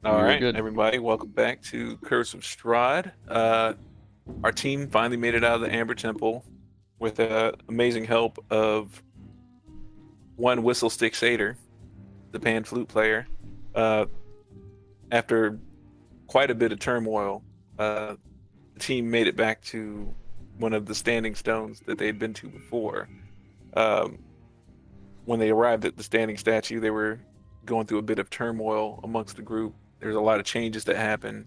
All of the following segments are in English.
All We're right, good. everybody, welcome back to Curse of Strahd. Our team finally made it out of the Amber Temple with amazing help of one Whistle Stick Satyr, the pan flute player. Uh, After quite a bit of turmoil, the team made it back to one of the standing stones that they had been to before. Um, when they arrived at the standing statue, they were going through a bit of turmoil amongst the group. There's a lot of changes that happened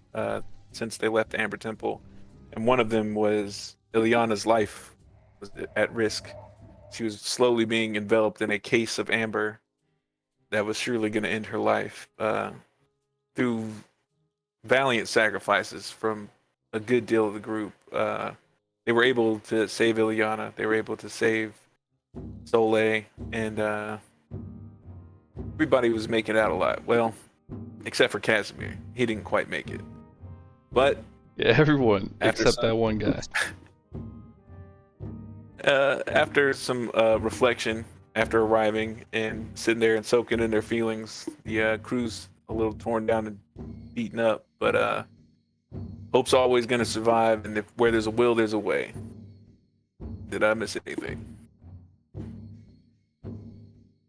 since they left the Amber Temple, and one of them was Ileana's life was at risk. She was slowly being enveloped in a case of amber that was surely going to end her life through valiant sacrifices from a good deal of the group. They were able to save Ileana. They were able to save Soleil, and everybody was making it out alive. Well, except for Casimir. He didn't quite make it. But Yeah, everyone after except that some one guy. reflection, after arriving and sitting there and soaking in their feelings, the crew's a little torn down and beaten up. But hope's always going to survive, and if where there's a will, there's a way. Did I miss anything?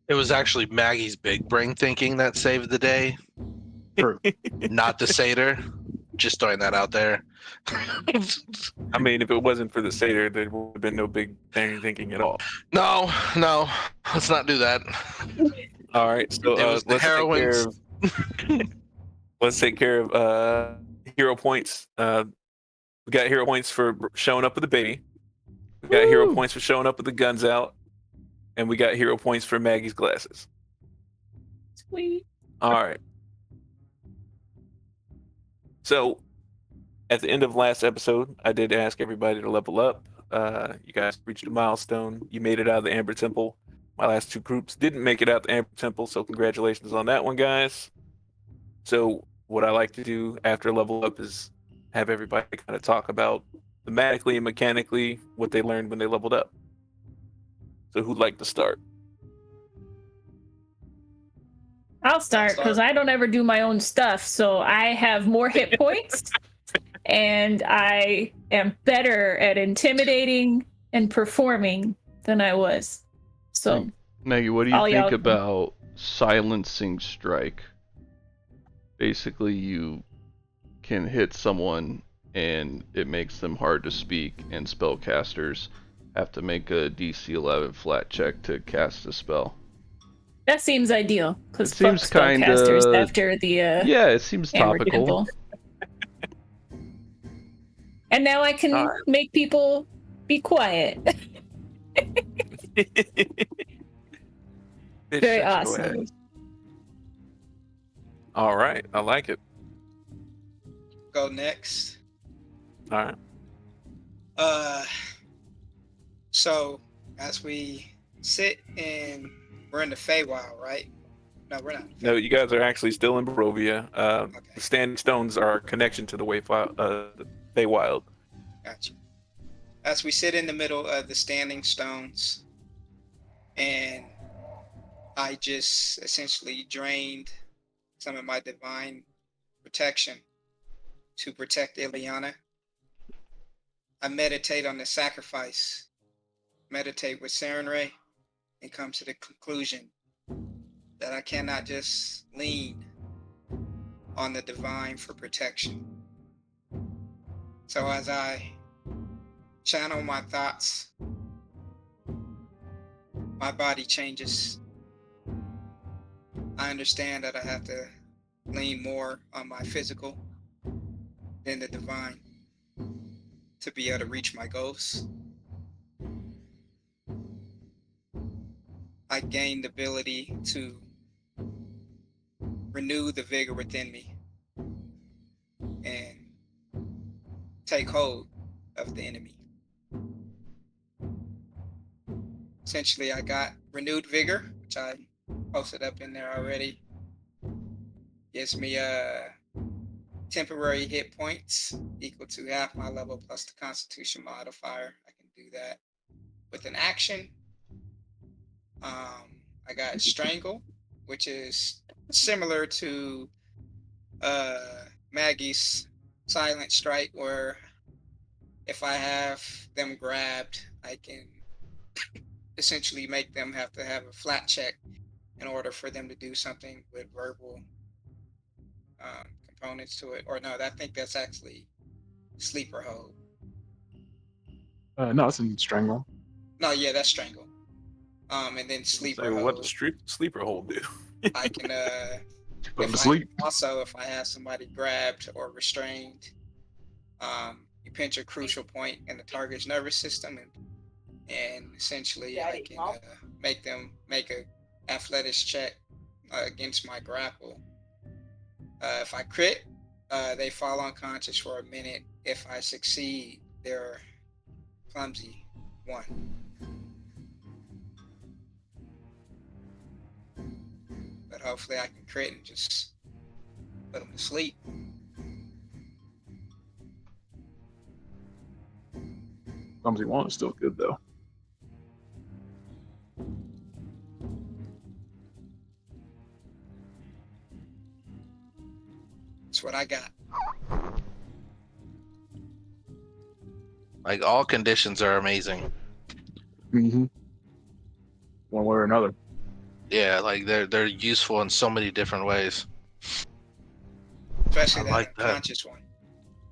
It was actually Maggie's big brain thinking that saved the day for not the satyr. Just throwing that out there. I mean, if it wasn't for the satyr, there would have been no big bang thinking at all. No, no, let's not do that. All right, so It was the heroines. let's take care of hero points. We got hero points for showing up with the baby. We got hero Woo! points for showing up with the guns out, and we got hero points for Maggie's glasses. Sweet. All right. So at the end of last episode, I did ask everybody to level up. You guys reached a milestone. You made it out of the Amber Temple. My last two groups didn't make it out the Amber Temple, so congratulations on that one, guys. So what I like to do after level up is have everybody kind of talk about thematically and mechanically what they learned when they leveled up. So who'd like to start? I'll start because I don't ever do my own stuff. So I have more hit points and I am better at intimidating and performing than I was. So Maggie, what do you all think y'all about silencing strike? Basically, you can hit someone and it makes them hard to speak, and spellcasters have to make a DC 11 flat check to cast a spell. that seems ideal because It fuck seems kind spellcasters of. after the Yeah, it seems Amber topical. Temple. And now I All can right. make people be quiet. Very Bitch, go ahead. awesome. All right, I like it. Go next. All right. Uh, so as we sit in, we're in the Feywild, right? No, we're not. No, you guys are actually still in Barovia. Okay, The Standing Stones are a connection to the Feywild. gotcha. As we sit in the middle of the standing stones, and I just essentially drained some of my divine protection to protect Ileana. I meditate on the sacrifice, meditate with Sarenrae, and come to the conclusion that I cannot just lean on the divine for protection. So as I channel my thoughts, my body changes. I understand that I have to lean more on my physical than the divine to be able to reach my goals. I gained the ability to renew the vigor within me and take hold of the enemy. Essentially, I got renewed vigor, which I posted up in there already. Gives me temporary hit points equal to half my level plus the Constitution modifier. I can do that with an action. I got Strangle, which is similar to Maggie's silent strike, where if I have them grabbed, I can essentially make them have to have a flat check in order for them to do something with verbal components to it. Or no, I think that's actually sleeper hold. No, it's in strangle. No, yeah, that's strangle. And then Say, sleeper well, what hold. does sleeper hold do? I can Put him to if I sleep. also if I have somebody grabbed or restrained, you pinch a crucial point in the target's nervous system, and essentially I can make them make a athletics check against my grapple. If I crit, they fall unconscious for a minute. If I succeed, they're clumsy 1. But hopefully I can crit and just put them to sleep. Clumsy 1 is still good though. That's what I got. Like all conditions are amazing. Mm-hmm. One way or another. Yeah, like they're useful in so many different ways. Especially I that like that. unconscious one.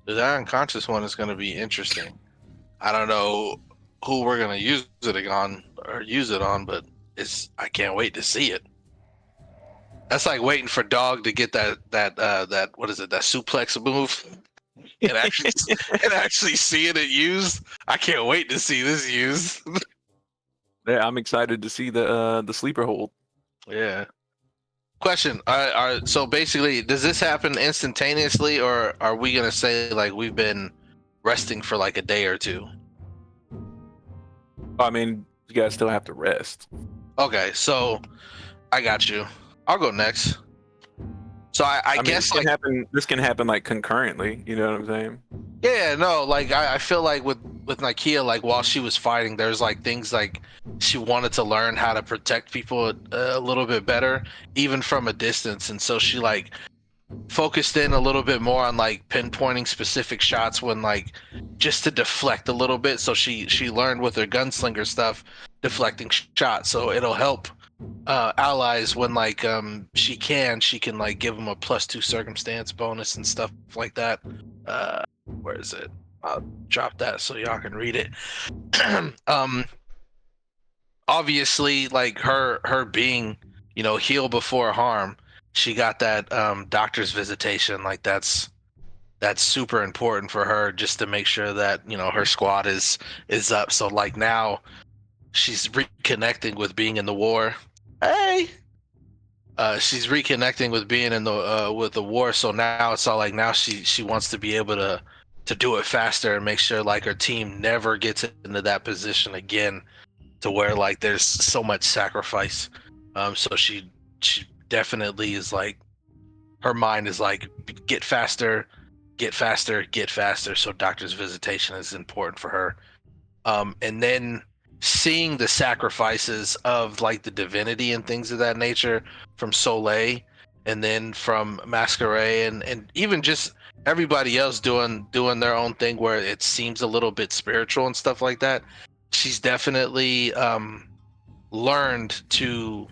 The unconscious one is going to be interesting. I don't know who we're going to use it on, but I can't wait to see it. That's like waiting for Dog to get that what is it, that suplex move, and actually seeing it used. I can't wait to see this used. Yeah, I'm excited to see the sleeper hold. Yeah. Question: so basically, does this happen instantaneously, or are we gonna say like we've been resting for like a day or two? I mean, you guys still have to rest. Okay, so I got you. I'll go next. So I mean, guess like this can happen like concurrently. You know what I'm saying? yeah, no, like I feel like with Nakia, like while she was fighting, there's like things like she wanted to learn how to protect people a little bit better, even from a distance, and so she like focused in a little bit more on like pinpointing specific shots when like just to deflect a little bit. So she learned with her gunslinger stuff, deflecting shots, so it'll help allies when like she can like give them a +2 circumstance bonus and stuff like that. Where is it? I'll drop that so y'all can read it. Obviously, like her being, heal before harm, she got that doctor's visitation. Like that's super important for her, just to make sure that her squad is up. So like now she's reconnecting with being in the war. Hey, she's reconnecting with being in the with the war. So now it's all like now she wants to be able to do it faster and make sure like her team never gets into that position again, to where like there's so much sacrifice. So she definitely is like, her mind is like, get faster, get faster, get faster. So doctor's visitation is important for her. And then seeing the sacrifices of like the divinity and things of that nature from Soleil, and then from Masquerade, and even just everybody else doing their own thing where it seems a little bit spiritual and stuff like that. She's definitely learned to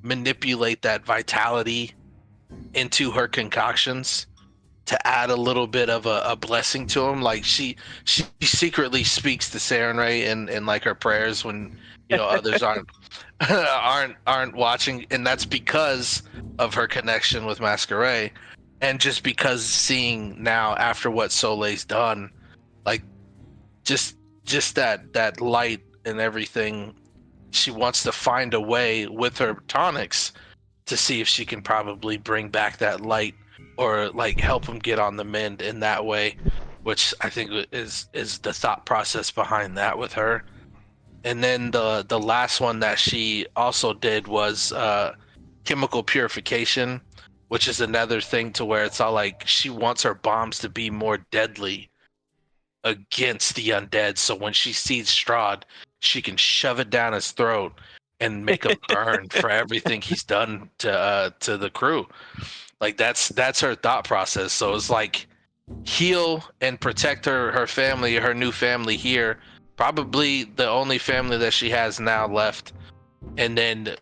manipulate that vitality into her concoctions to add a little bit of a blessing to him. Like she secretly speaks to Sarenrae in like her prayers when others aren't aren't watching, and that's because of her connection with Masquerade, and just because seeing now after what Soleil's done, like just that light and everything, she wants to find a way with her tonics to see if she can probably bring back that light, or like help him get on the mend in that way, which I think is the thought process behind that with her. And then the last one that she also did was chemical purification, which is another thing to where it's all like she wants her bombs to be more deadly against the undead, so when she sees Strahd, she can shove it down his throat and make him burn for everything he's done to the crew. Like that's her thought process. So it's like heal and protect her family, her new family here, probably the only family that she has now left, and then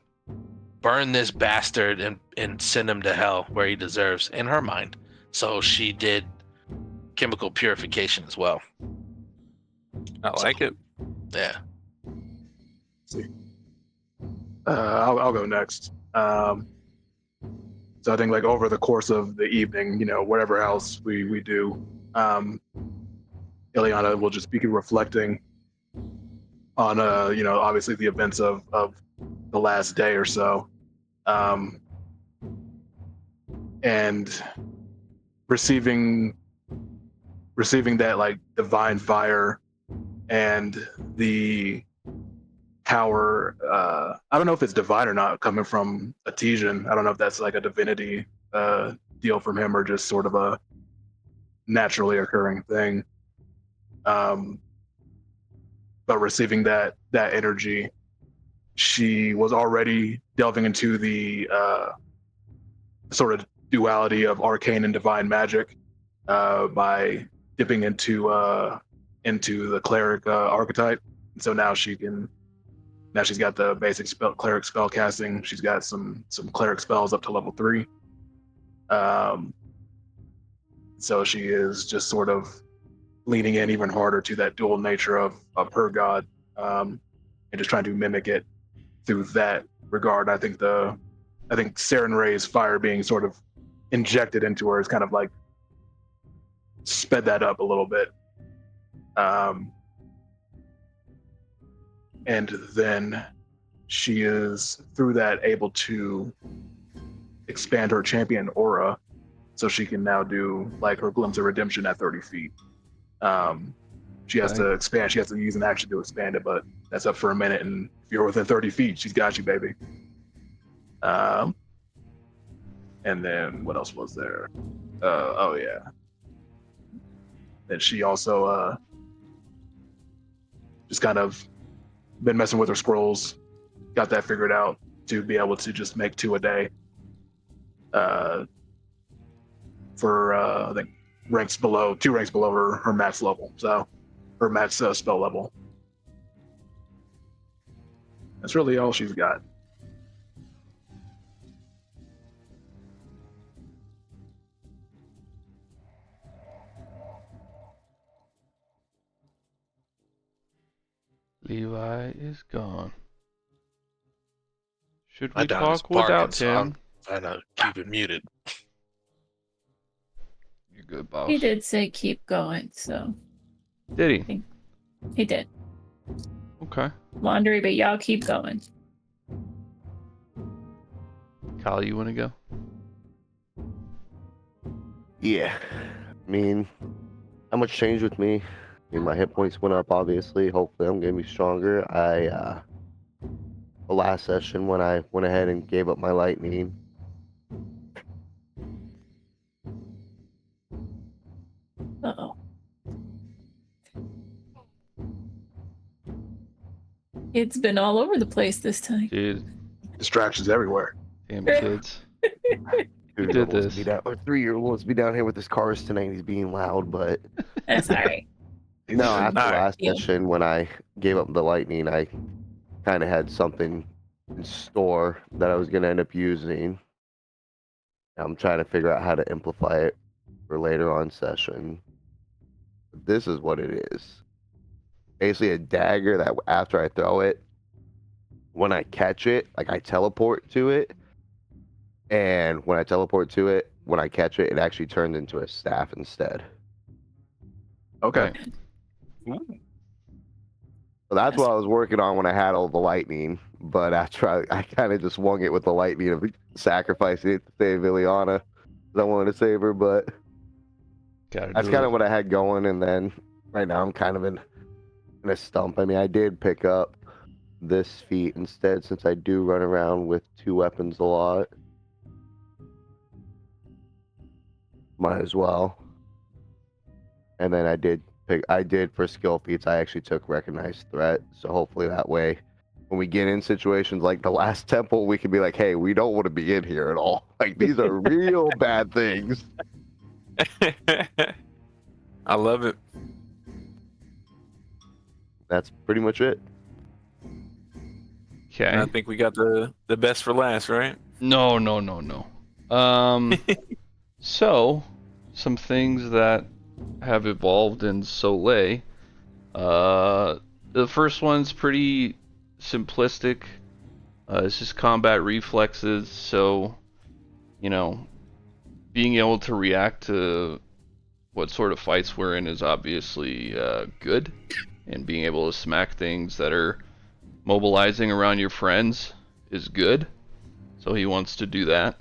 burn this bastard and send him to hell where he deserves in her mind. So she did chemical purification as well. I like it. Yeah. See. I'll go next. So I think like over the course of the evening, whatever else we do, Ileana will just be reflecting on obviously the events of the last day or so, and receiving that like divine fire and the power. I don't know if it's divine or not, coming from Artesian. I don't know if that's like a divinity deal from him or just sort of a naturally occurring thing. But receiving that energy, she was already delving into the sort of duality of arcane and divine magic by dipping into the cleric archetype. So now she's got the basic cleric spell casting. She's got some cleric spells up to level 3. So she is just sort of leaning in even harder to that dual nature of her god, and just trying to mimic it through that regard. I think Saren Ray's fire being sort of injected into her is kind of like sped that up a little bit. And then she is through that able to expand her champion aura, so she can now do like her glimpse of redemption at 30 feet. She has to expand. She has to use an action to expand it, but that's up for a minute. And if you're within 30 feet, she's got you, baby. And then what else was there? Oh yeah. And she also just kind of been messing with her scrolls, got that figured out to be able to just make 2 a day. For I think 2 ranks below her max level, so her max spell level. That's really all she's got. Levi is gone. Should My we dog is talk barking, without so him? I'm trying to keep it muted. You're good, boss. He did say keep going, so Did he? he did. Okay. Laundry, but y'all keep going. Kyle, you want to go? Yeah. I mean, how much changed with me? I mean, my hit points went up, obviously. Hopefully, I'm going to be stronger. The last session when I went ahead and gave up my lightning, Uh-oh. It's been all over the place this time. Dude, Distractions everywhere. damn kids. Two did this. 3-year-old wants to be down here with his cars tonight. He's being loud, but That's all right. no, after All right. last Yeah. session when I gave up the lightning, I kind of had something in store that I was going to end up using. I'm trying to figure out how to amplify it for later on session. This is what it is. Basically a dagger that after I throw it, when I catch it, like I teleport to it. And when I teleport to it, when I catch it, it actually turns into a staff instead. Okay. So that's what I was working on when I had all the lightning. But after I kind of just swung it with the lightning of sacrificing it to save Ileana. 'Cause I wanted to save her, but that's kind of what I had going. And then right now I'm kind of in a stump. I mean, I did pick up this feat instead since I do run around with 2 weapons a lot. Might as well. And then I did for skill feats, I actually took recognized threat. So hopefully that way when we get in situations like the last temple, we can be like, hey, we don't want to be in here at all. Like, these are real bad things. I love it. That's pretty much it. Okay. And I think we got the best for last, right? No. So, some things that have evolved in Soleil. The first one's pretty simplistic. It's just combat reflexes, so, being able to react to what sort of fights we're in is obviously good. And being able to smack things that are mobilizing around your friends is good. So he wants to do that.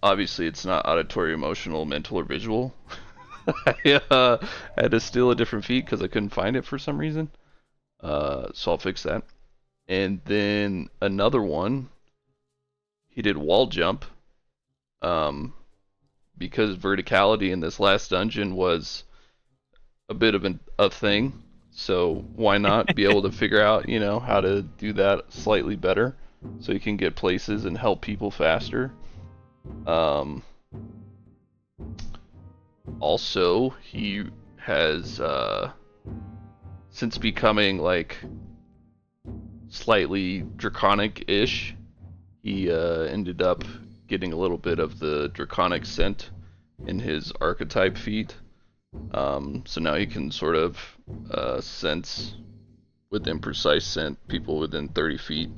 Obviously, it's not auditory, emotional, mental, or visual. I had to steal a different feat because I couldn't find it for some reason. So I'll fix that. And then another one, he did wall jump. Because verticality in this last dungeon was a bit of a thing. So why not be able to figure out, how to do that slightly better so you can get places and help people faster. Also, he has, since becoming, like, slightly draconic-ish, he ended up getting a little bit of the draconic scent in his archetype feat. So now he can sort of sense within precise scent people within 30 feet.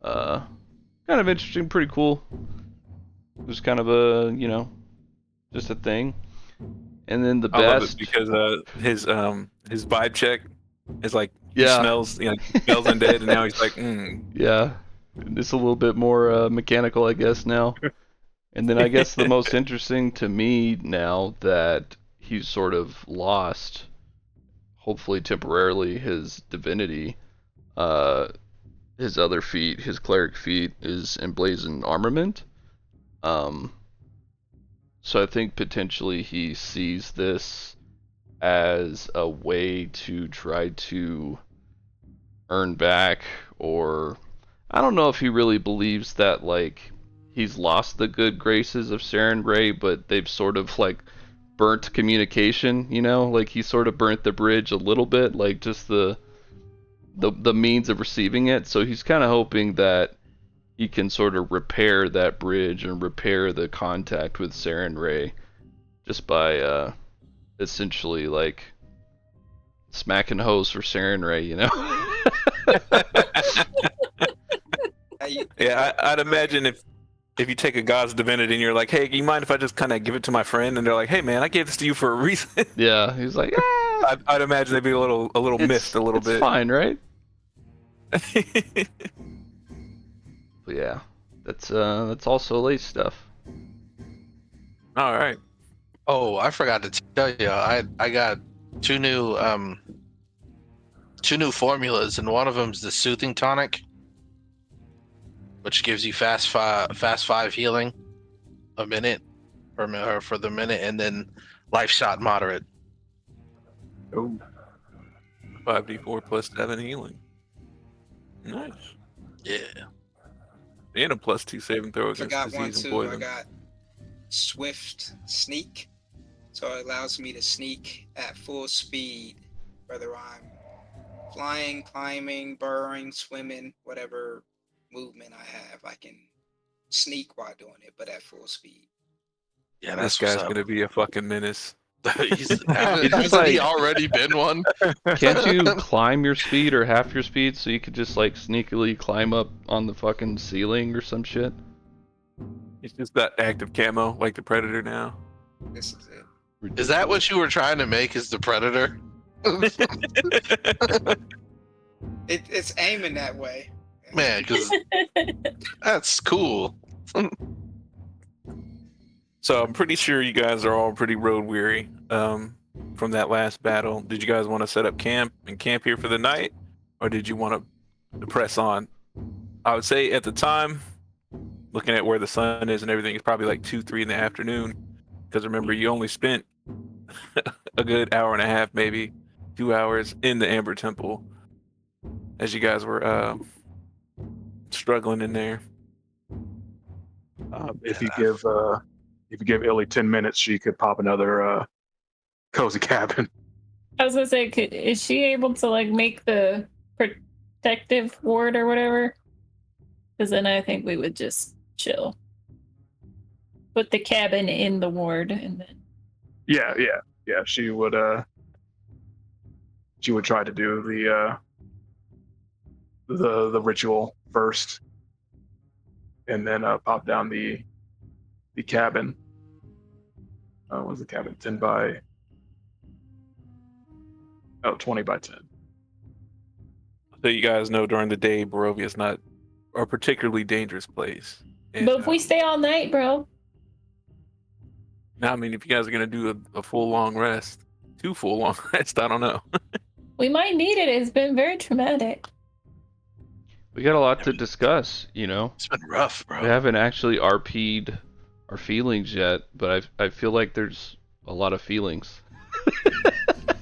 Kind of interesting, pretty cool. It was kind of a, just a thing. And then the I love best it because his vibe check is like he Yeah. smells he smells undead, and now he's like, Yeah, it's a little bit more mechanical, I guess, now. And then I guess the most interesting to me now that he's sort of lost, hopefully temporarily, his divinity, his other feat, his cleric feat, is emblazoned armament. So I think potentially he sees this as a way to try to earn back, or I don't know if he really believes that, like, he's lost the good graces of Saren Ray, but they've sort of, like, burnt communication, like he sort of burnt the bridge a little bit, like just the means of receiving it. So he's kind of hoping that he can sort of repair that bridge and repair the contact with Saren Ray just by essentially, like, smacking hoes for Saren Ray, yeah. I'd imagine if you take a god's divinity and you're like, hey, you mind if I just kind of give it to my friend? And they're like, hey, man, I gave this to you for a reason. Yeah, he's like, I'd imagine they'd be a little miffed a little bit. It's fine, right? But yeah, that's all Soleil stuff. All right. Oh, I forgot to tell you, I got two new formulas, and one of them's the soothing tonic, which gives you fast five healing a minute for the minute, and then life shot moderate. Oh. 5d4 plus 7 healing. Nice. Yeah. And a plus 2 saving throw I against got one disease and too. I poison. got swift sneak, so it allows me to sneak at full speed, whether I'm flying, climbing, burrowing, swimming, whatever movement I have, I can sneak while doing it, but at full speed. Yeah, This that's guy's what's up. gonna be a fucking menace. Hasn't he already been one? Can't you climb your speed or half your speed so you could just, like, sneakily climb up on the fucking ceiling or some shit? He's just that active camo like the Predator now. This is it. Is that what you were trying to make? Is the Predator? It's aiming that way. Man, because that's cool. So I'm pretty sure you guys are all pretty road weary from that last battle. Did you guys want to set up camp here for the night, or did you want to press on? I would say at the time, looking at where the sun is and everything, it's probably like 2-3 in the afternoon. Because remember, you only spent a good hour and a half, maybe 2 hours in the Amber Temple. as you guys were struggling in there. If you give Illy 10 minutes, she could pop another cozy cabin. I was gonna say, is she able to like make the protective ward or whatever? Because then I think we would just chill. Put the cabin in the ward and then. Yeah. She would try to do the ritual first, and then pop down the cabin. What was the cabin? 10 by 20 by 10. So you guys know during the day, Barovia is not a particularly dangerous place. And, But if we stay all night, bro. I mean, if you guys are gonna do a full long rest, 2 full long rests, I don't know. We might need it. It's been very traumatic. We got a lot to discuss, you know. It's been rough, bro. We haven't actually RP'd our feelings yet, but I feel like there's a lot of feelings.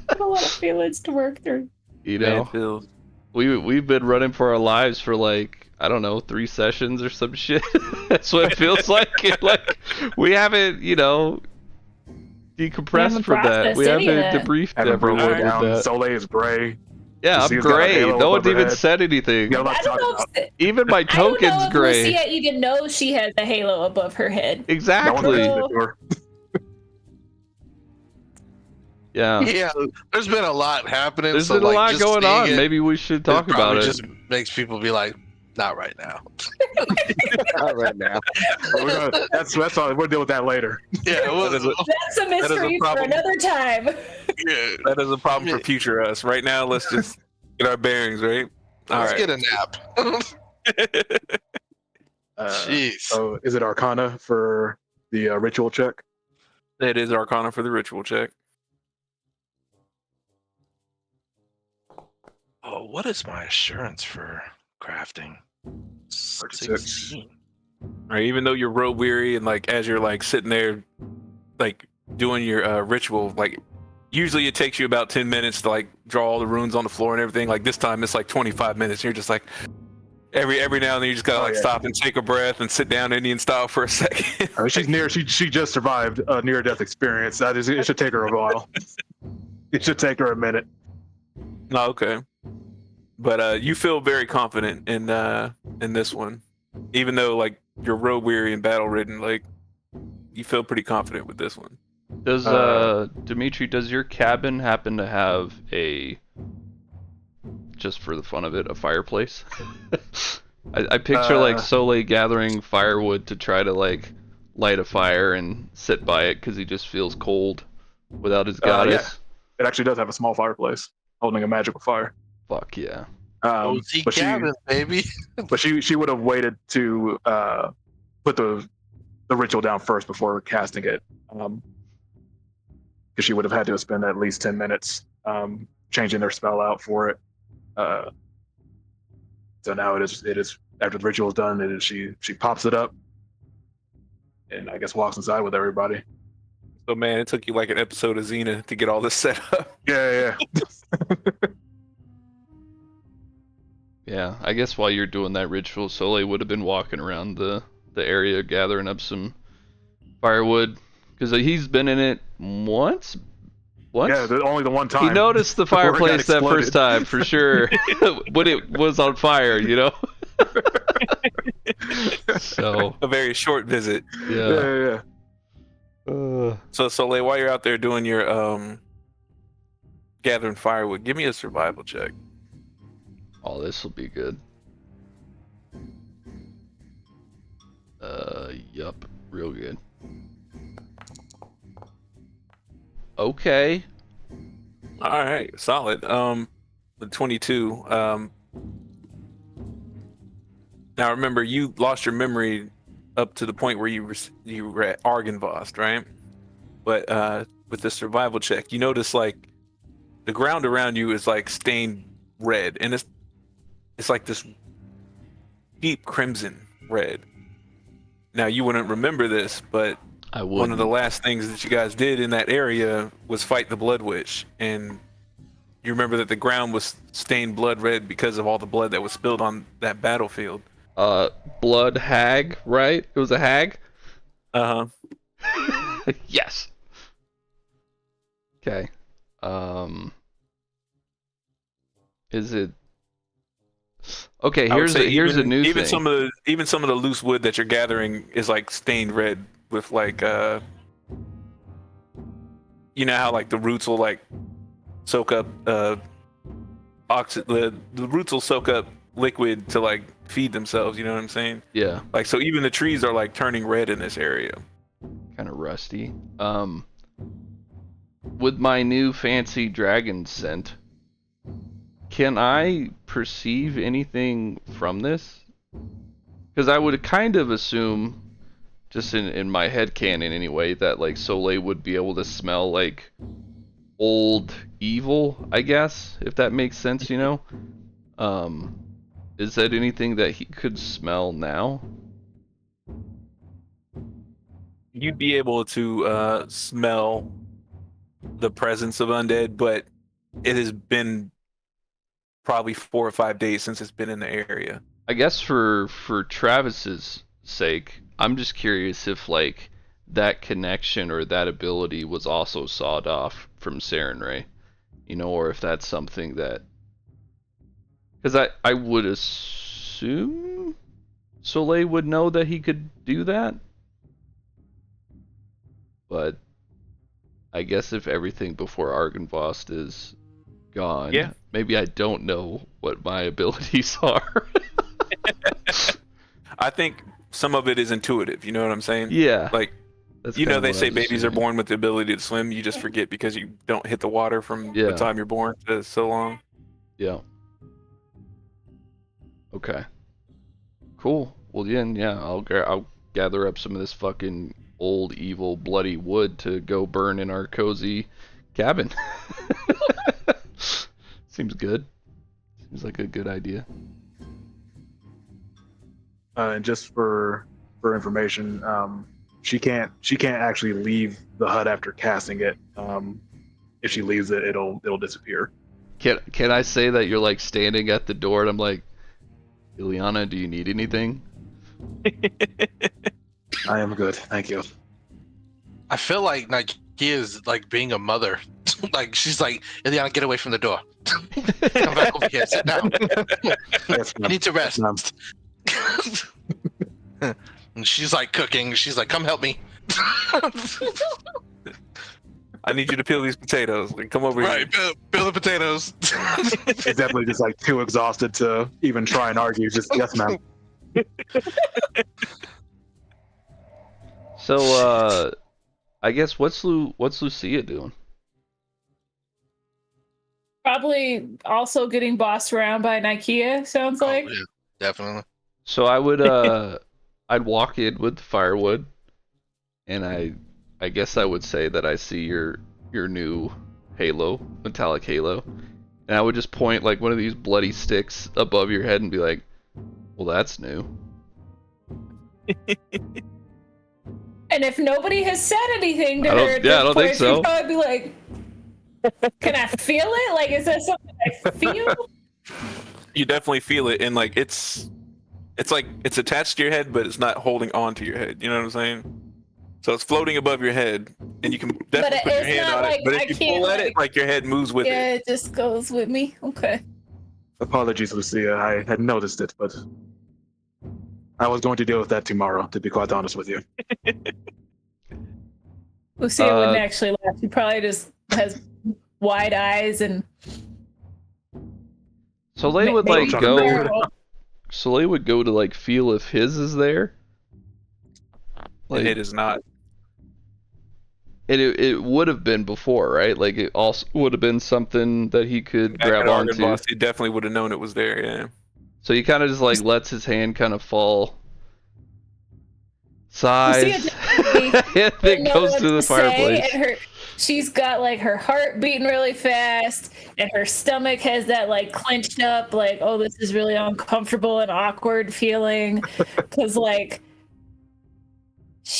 A lot of feelings to work through. You know, Bad feels. we've been running for our lives for like, I don't know, 3 sessions or some shit. That's what it feels like. Like we haven't, you know, decompressed from that. We haven't debriefed Haven't broken everyone it down. with that. Soleil is gray. Yeah, I'm Lucia's got a gray. halo No one's above her even head. said anything. You got a lot I to talk don't know. about. Even my I don't know token's if gray. Lucia even knows she has a halo above her head. No one's Exactly. opened the door. Yeah. Yeah, there's been a lot happening. There's so, been a like, lot just going seeing on. it, Maybe we should talk about probably it. just makes people be like, not right now. Not right now. That's all. We'll deal with that later. Yeah, well, That is a- That's a is a mystery for problem. another time. yeah. That is a problem for future us. Right now, let's just get our bearings, right? All Let's right. get a nap. Jeez. So is it Arcana for the ritual check? It is Arcana for the ritual check. Oh, what is my assurance for crafting? 36. 16. Right, even though you're road weary and like as you're like sitting there, like doing your ritual, like usually it takes you about 10 minutes to like draw all the runes on the floor and everything. Like this time it's like 25 minutes. You're just like every now and then you just gotta like stop and take a breath and sit down Indian style for a second. I mean, she's near. She just survived a near-death experience. That is, it should take her a while. It should take her a minute. Oh, okay. But you feel very confident in this one, even though like you're road weary and battle ridden. Like you feel pretty confident with this one. Does Dimitri, does your cabin happen to have a, just for the fun of it, a fireplace? I picture like Soleil gathering firewood to try to like light a fire and sit by it because he just feels cold without his goddess. It actually does have a small fireplace holding a magical fire. Fuck yeah. OT But cabin, baby. But she would have waited to put the ritual down first before casting it, because she would have had to spend at least 10 minutes changing their spell out for it. So now it is after the ritual is done, she pops it up and I guess walks inside with everybody. So man, it took you like an episode of Xena to get all this set up. Yeah. Yeah, I guess while you're doing that ritual, Soleil would have been walking around the area gathering up some firewood because he's been in it once. Yeah, only the one time. He noticed the before it got fireplace that exploded. first time for sure when it was on fire, you know. So A very short visit. yeah. So Soleil, while you're out there doing your gathering firewood, give me a survival check. Oh, this will be good. Yup, real good. Okay. All right, solid. The 22. Now remember, you lost your memory up to the point where you were at Argynvost, right? But with the survival check, you notice like the ground around you is like stained red, and it's like this deep crimson red. Now you wouldn't remember this, but I would. one of the last things that you guys did in that area was fight the Blood Witch, and you remember that the ground was stained blood red because of all the blood that was spilled on that battlefield. Blood hag, right? It was a hag? Uh-huh. Yes. Okay. Is it okay? I would say here's a even, new even thing. some of the loose wood that you're gathering is like stained red with like you know how like the roots will like soak up the roots will soak up liquid to like feed themselves, you know what I'm saying? Yeah, Like so even the trees are like turning red in this area. kind of rusty. With my new fancy dragon scent, can I perceive anything from this? Because I would kind of assume, just in my head canon anyway, that like Soleil would be able to smell like old evil, I guess, if that makes sense, you know? Is that anything that he could smell now? You'd be able to smell the presence of undead, but it has been probably 4 or 5 days since it's been in the area. I guess for Travis's sake, I'm just curious if like that connection or that ability was also sawed off from Sarenrae, you know, or if that's something that, because I would assume Soleil would know that he could do that, but I guess if everything before Argynvost is gone, Yeah. maybe I don't know what my abilities are. I think some of it is intuitive, you know what I'm saying? Yeah. Like, That's you know, kinda they what I say was babies are assuming. born with the ability to swim. You just forget because you don't hit the water from Yeah. the time you're born to so long. Yeah. Okay. Cool. Well, yeah. I'll gather up some of this fucking old, evil, bloody wood to go burn in our cozy cabin. Seems good. Seems like a good idea. And just for information, she can't actually leave the hut after casting it. If she leaves it, it'll disappear. Can I say that you're like standing at the door and I'm like, Ileana, do you need anything? I am good, thank you. I feel like he is like being a mother. Like she's like, Ileana, get away from the door. Come back over here. Sit down. Yes, You ma'am. need to rest. Ma'am. And she's like cooking. She's like, come help me. I need you to peel these potatoes. Like, come over Right, peel the potatoes. He's definitely just like too exhausted to even try and argue. Just yes, ma'am. So, I guess what's Lucia doing? Probably also getting bossed around by Nikea, sounds Oh, like. yeah, definitely. So I would I'd walk in with firewood, and I guess I would say that I see your new halo, metallic halo, and I would just point like one of these bloody sticks above your head and be like, "Well, that's new." And if nobody has said anything to I don't- her at yeah, I this don't think point, so. she'd probably be like, can I feel it? Like, is that something I feel? You definitely feel it, and like it's like it's attached to your head, but it's not holding on to your head. You know what I'm saying? So it's floating above your head, and you can definitely put your it's hand not on like it. But I if you can't, pull at it, like- like your head moves with Yeah, it. it just goes with me. Okay. Apologies, Lucia. I had noticed it, but I was going to deal with that tomorrow. To be quite honest with you. Lucia wouldn't actually laugh. She probably just has wide eyes and. Soleil would maybe like go- Carol. Soleil would go to like feel if his is there. Like It is not. it would have been before, right? Like it also would have been something that he could Back grab at onto. Argynvost, he definitely would have known it was there. Yeah. So he kind of just like lets his hand kind of fall, sighs, and then goes to the fireplace. And she's got like her heart beating really fast, and her stomach has that like clenched up, like, oh, this is really uncomfortable and awkward feeling, because like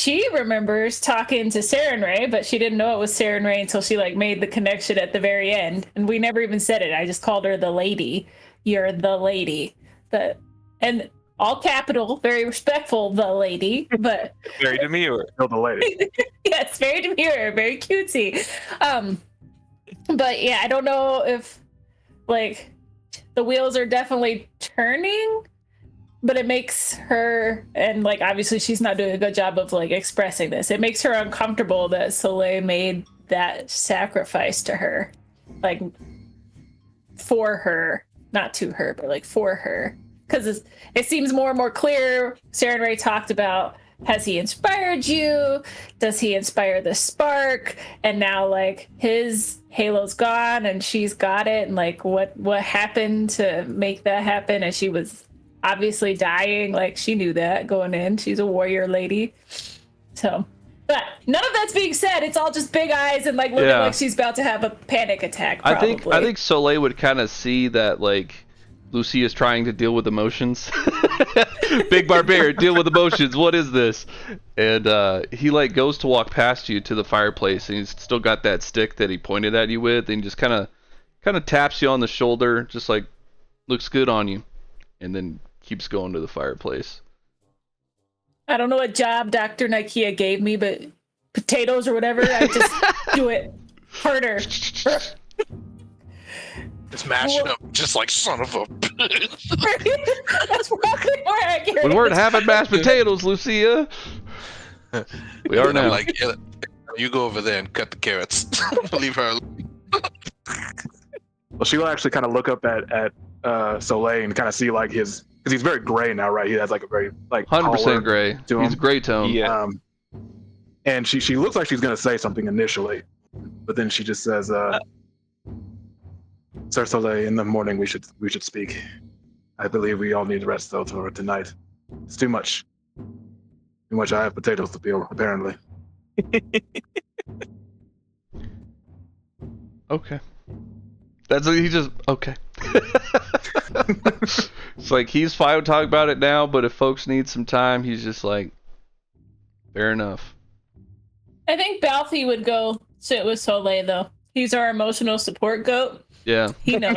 she remembers talking to Sarenrae, but she didn't know it was Sarenrae until she like made the connection at the very end. And we never even said it. I just called her the lady. You're the lady. And all capital, very respectful, the lady, but Very demure. Kill the lady. yes, very demure, very cutesy. But yeah, I don't know if like the wheels are definitely turning, but it makes her, and like obviously she's not doing a good job of like expressing this. It makes her uncomfortable that Soleil made that sacrifice to her, like for her, not to her, but like for her, because it seems more and more clear. Sarenrae talked about, has he inspired you? Does he inspire the spark? And now like his halo's gone and she's got it, and like what happened to make that happen? And she was obviously dying, like she knew that going in. She's a warrior lady. So, but none of that's being said. It's all just big eyes and like looking like she's about to have a panic attack. Probably. I think Soleil would kind of see that like Lucia's trying to deal with emotions. Big barbarian, deal with emotions. What is this? And he like goes to walk past you to the fireplace, and he's still got that stick that he pointed at you with, and he just kind of taps you on the shoulder, just like looks good on you, and then keeps going to the fireplace. I don't know what job Dr. Nikia gave me, but potatoes or whatever, I just do it harder. Just mash it up, just like son of a bitch. That's probably more accurate. We weren't having mashed potatoes, Lucia. We are And I'm now. like, yeah, you go over there and cut the carrots. Leave her. Well, she will actually kind of look up at Soleil and kind of see like his, because he's very gray now, right? He has like a very like 100% gray. to He's him. gray tone. Yeah. And she looks like she's gonna say something initially, but then she just says, "Sir Soleil, in the morning we should speak. I believe we all need rest though for tonight. It's too much. Too much. I have potatoes to peel, apparently." Okay. He just okay. It's like he's fine with talking about it now, but if folks need some time, he's just like, fair enough. I think Balthy would go sit with Soleil though. He's our emotional support goat. Yeah. He knows.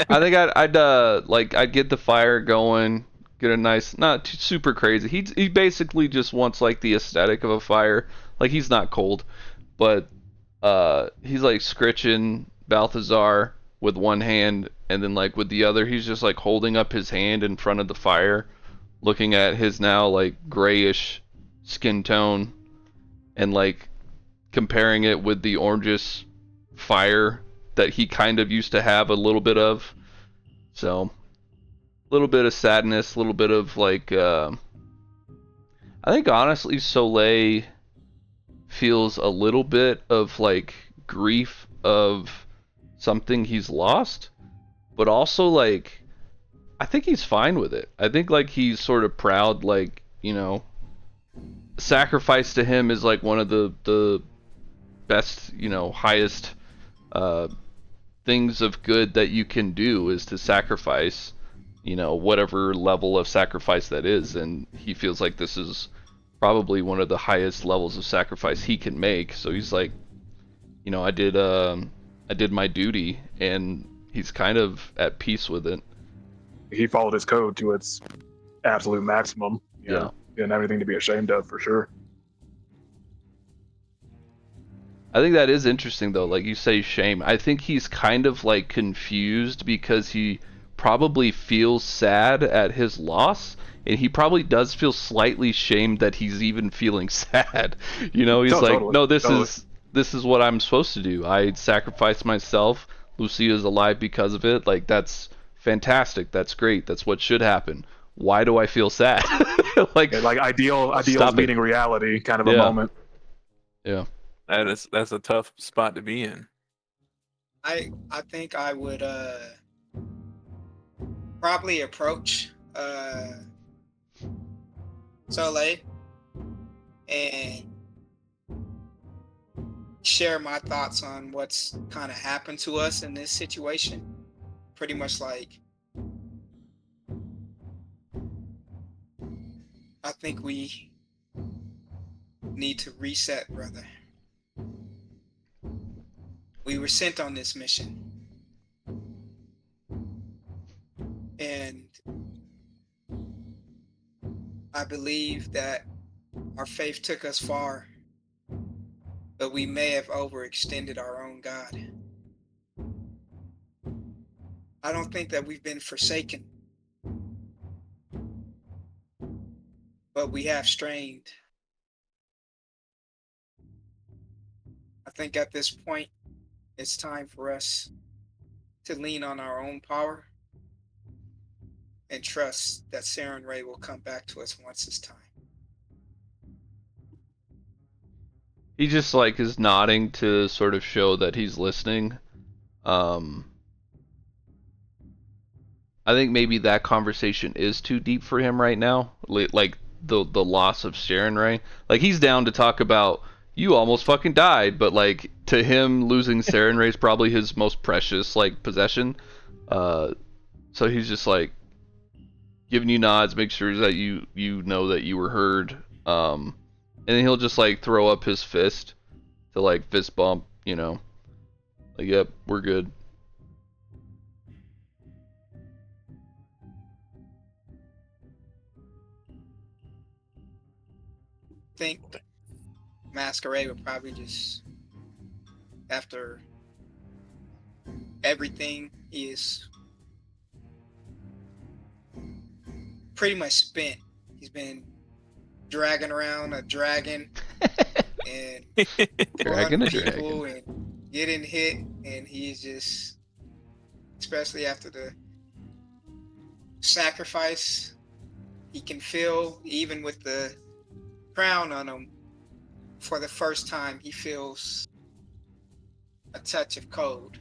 I think I'd get the fire going, get a nice, not too, super crazy. He basically just wants like the aesthetic of a fire. Like he's not cold, but he's like scritching Balthazar with one hand, and then like with the other, he's just like holding up his hand in front of the fire, looking at his now like grayish skin tone, and like comparing it with the orangish fire that he kind of used to have a little bit of. So, a little bit of sadness, a little bit of like, I think honestly Soleil feels a little bit of like grief of something he's lost, but also like, I think he's fine with it. I think like he's sort of proud, like, you know, sacrifice to him is like one of the best, you know, highest things of good that you can do is to sacrifice, you know, whatever level of sacrifice that is, and he feels like this is probably one of the highest levels of sacrifice he can make. So he's like, you know, I did my duty, and he's kind of at peace with it. He followed his code to its absolute maximum. You know, he didn't have anything to be ashamed of, for sure. I think that is interesting though, like you say, shame. I think he's kind of like confused because he probably feels sad at his loss, and he probably does feel slightly shamed that he's even feeling sad. You know, he's like, totally. no, this is what I'm supposed to do. I sacrificed myself. Lucia's alive because of it. Like, that's fantastic. That's great. That's what should happen. Why do I feel sad? like ideals meeting reality kind of a moment. Yeah. That's a tough spot to be in. I think I would probably approach Soleil and share my thoughts on what's kind of happened to us in this situation. Pretty much like, I think we need to reset, brother. We were sent on this mission. And I believe that our faith took us far, but we may have overextended our own God. I don't think that we've been forsaken, but we have strained. I think at this point, it's time for us to lean on our own power and trust that Saren Ray will come back to us once it's time. He just like is nodding to sort of show that he's listening. I think maybe that conversation is too deep for him right now. Like the loss of Sharon Ray. Like he's down to talk about you almost fucking died, but like to him losing Saren Ray is probably his most precious like possession. So he's just like giving you nods, make sure that you know that you were heard. And then he'll just like throw up his fist to like fist bump, you know. Like, yep, we're good. I think Masquerade would probably just, after everything, he is pretty much spent. He's been dragging around a dragon and Dragging a people dragon. and getting hit, and he's just, especially after the sacrifice, he can feel, even with the crown on him, for the first time he feels a touch of cold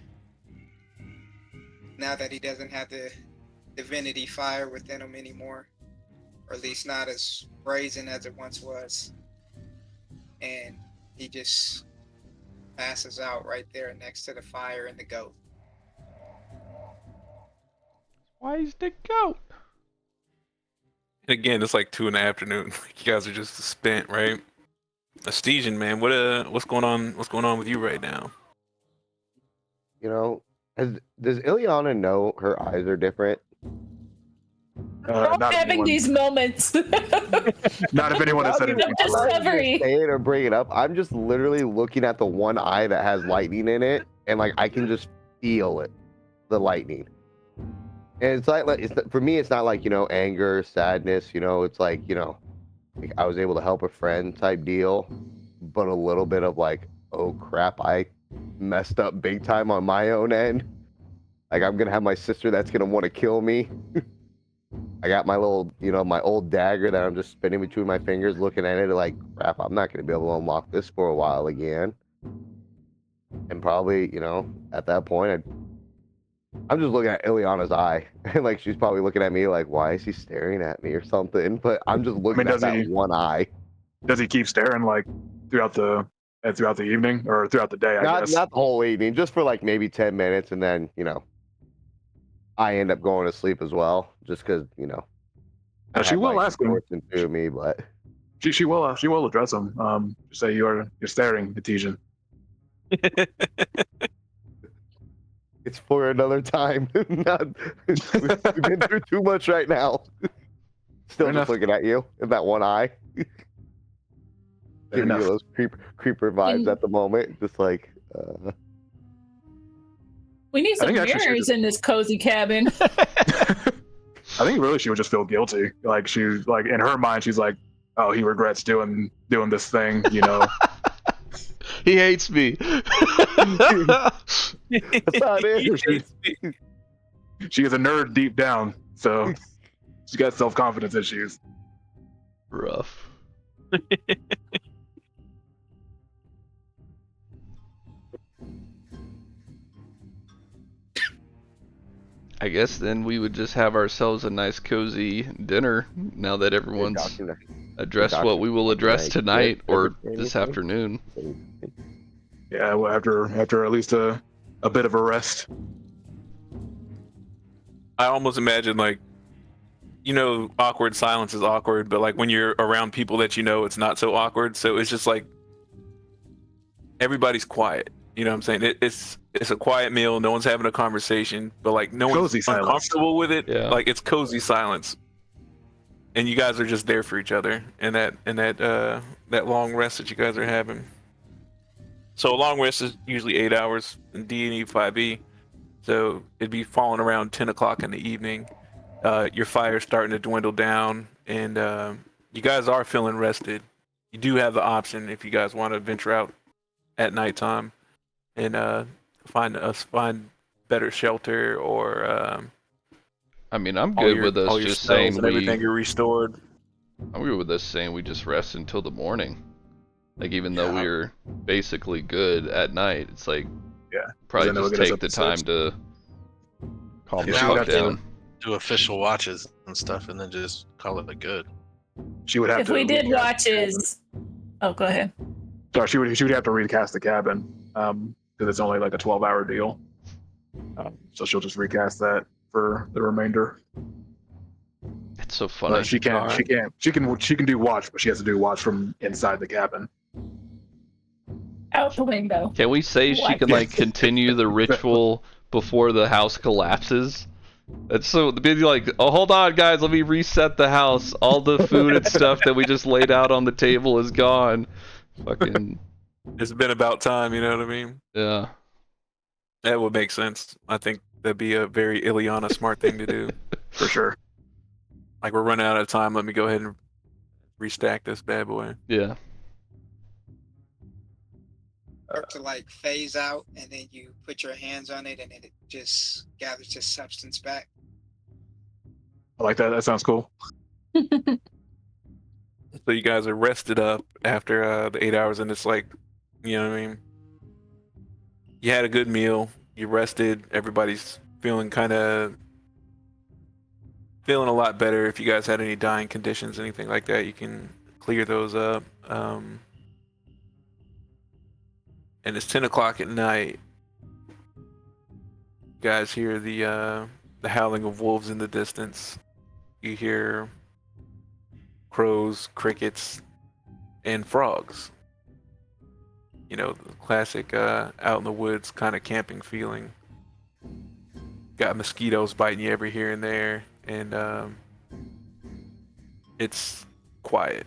now that he doesn't have the divinity fire within him anymore, or at least not as brazen as it once was. And he just passes out right there next to the fire and the goat. Why is the goat? And again, it's like 2 in the afternoon. You guys are just spent, right? Astesian, man, what's going on? What's going on with you right now? You know, does Ileana know her eyes are different? I'm Not if having anyone, these moments. not if anyone has said I'm anything. not even Discovery. gonna say it or bring it up. I'm just literally looking at the one eye that has lightning in it, and like I can just feel it, the lightning. And it's like it's for me, it's not like anger, sadness. It's like like I was able to help a friend type deal, but a little bit of like, oh crap, I messed up big time on my own end. Like I'm gonna have my sister that's gonna want to kill me. I got my little, my old dagger that I'm just spinning between my fingers, looking at it like, crap, I'm not gonna be able to unlock this for a while again. And probably, at that point, I'm just looking at Ileana's eye, and like she's probably looking at me like, why is he staring at me or something? But I'm just looking at that one eye. Does he keep staring like throughout the evening or throughout the day? I guess. Not the whole evening, just for like maybe 10 minutes, and then I end up going to sleep as well, just because She will ask him. To me, but She will address him. Just say you're staring, Etesian. it's for another time. We've been through too much right now. Still just looking at you in that one eye. Giving you those creeper vibes at the moment. Just like We need some mirrors in this cozy cabin. I think really she would just feel guilty. Like she's like in her mind, she's like, oh, he regrets doing this thing, He hates me. That's how it is. She is a nerd deep down, so she's got self-confidence issues. Rough. I guess then we would just have ourselves a nice cozy dinner now that everyone's addressed what we will address tonight or this afternoon. Yeah, well, after at least a bit of a rest. I almost imagine like awkward silence is awkward, but like when you're around people that it's not so awkward. So it's just like everybody's quiet. You know what I'm saying? It's a quiet meal. No one's having a conversation, but like no one's Cozy silence. uncomfortable with it. Yeah. Like it's cozy silence, and you guys are just there for each other. And that long rest that you guys are having. So a long rest is usually 8 hours in D&E 5e. So it'd be falling around 10 o'clock in the evening. Your fire's starting to dwindle down, and you guys are feeling rested. You do have the option if you guys want to venture out at nighttime and find better shelter, or I mean, I'm all good your with us all your just spells saying and everything are restored. I'm good with us saying we just rest until the morning. Like, even though Yeah. we're basically good at night, it's like, Yeah. probably Then it would just get us take up the to time 6. to calm the Yeah, she would fuck have to- down. Do official watches and stuff, and then just call it a good. She would have If to. we did recast the cabin. watches, oh, go ahead. Sorry, she would have to recast the cabin because it's only like a 12-hour deal. So she'll just recast that for the remainder. It's so funny. But she can Alright. she can do watch, but she has to do watch from inside the cabin. Out the window. Can we say she What? can like continue the ritual before the house collapses? It's so be like, oh, hold on, guys, let me reset the house. All the food and stuff that we just laid out on the table is gone. Fucking It's been about time, you know what I mean? yeah. That would make sense. I think that'd be a very Ileana smart thing to do. For sure. Like, we're running out of time. Let me go ahead and restack this bad boy. Yeah. Start to like phase out, and then you put your hands on it, and then it just gathers its substance back. I like that. That sounds cool. So you guys are rested up after the 8 hours, and it's like, you know what I mean? You had a good meal. You rested. Everybody's feeling a lot better. If you guys had any dying conditions, anything like that, you can clear those up. And it's 10 o'clock at night. You guys hear the howling of wolves in the distance. You hear crows, crickets, and frogs. You know, the classic out in the woods kind of camping feeling. Got mosquitoes biting you every here and there, and it's quiet.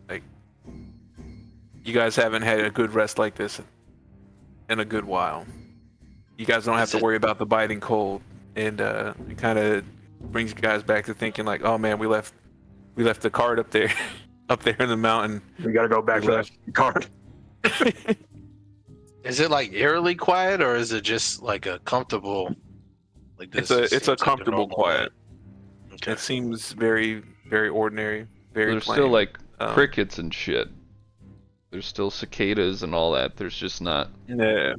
Like, you guys haven't had a good rest like this in a good while. You guys don't have to worry about the biting cold, and it kind of brings you guys back to thinking like, oh man, we left the cart up there, up there in the mountain. We got to go back to that card. Is it like eerily quiet, or is it just like a comfortable? Like this. It's seems a like comfortable normal quiet. night? Okay. It seems very, very ordinary. Very There's plain. still like Um, crickets and shit. There's still cicadas and all that. There's just not. Yeah,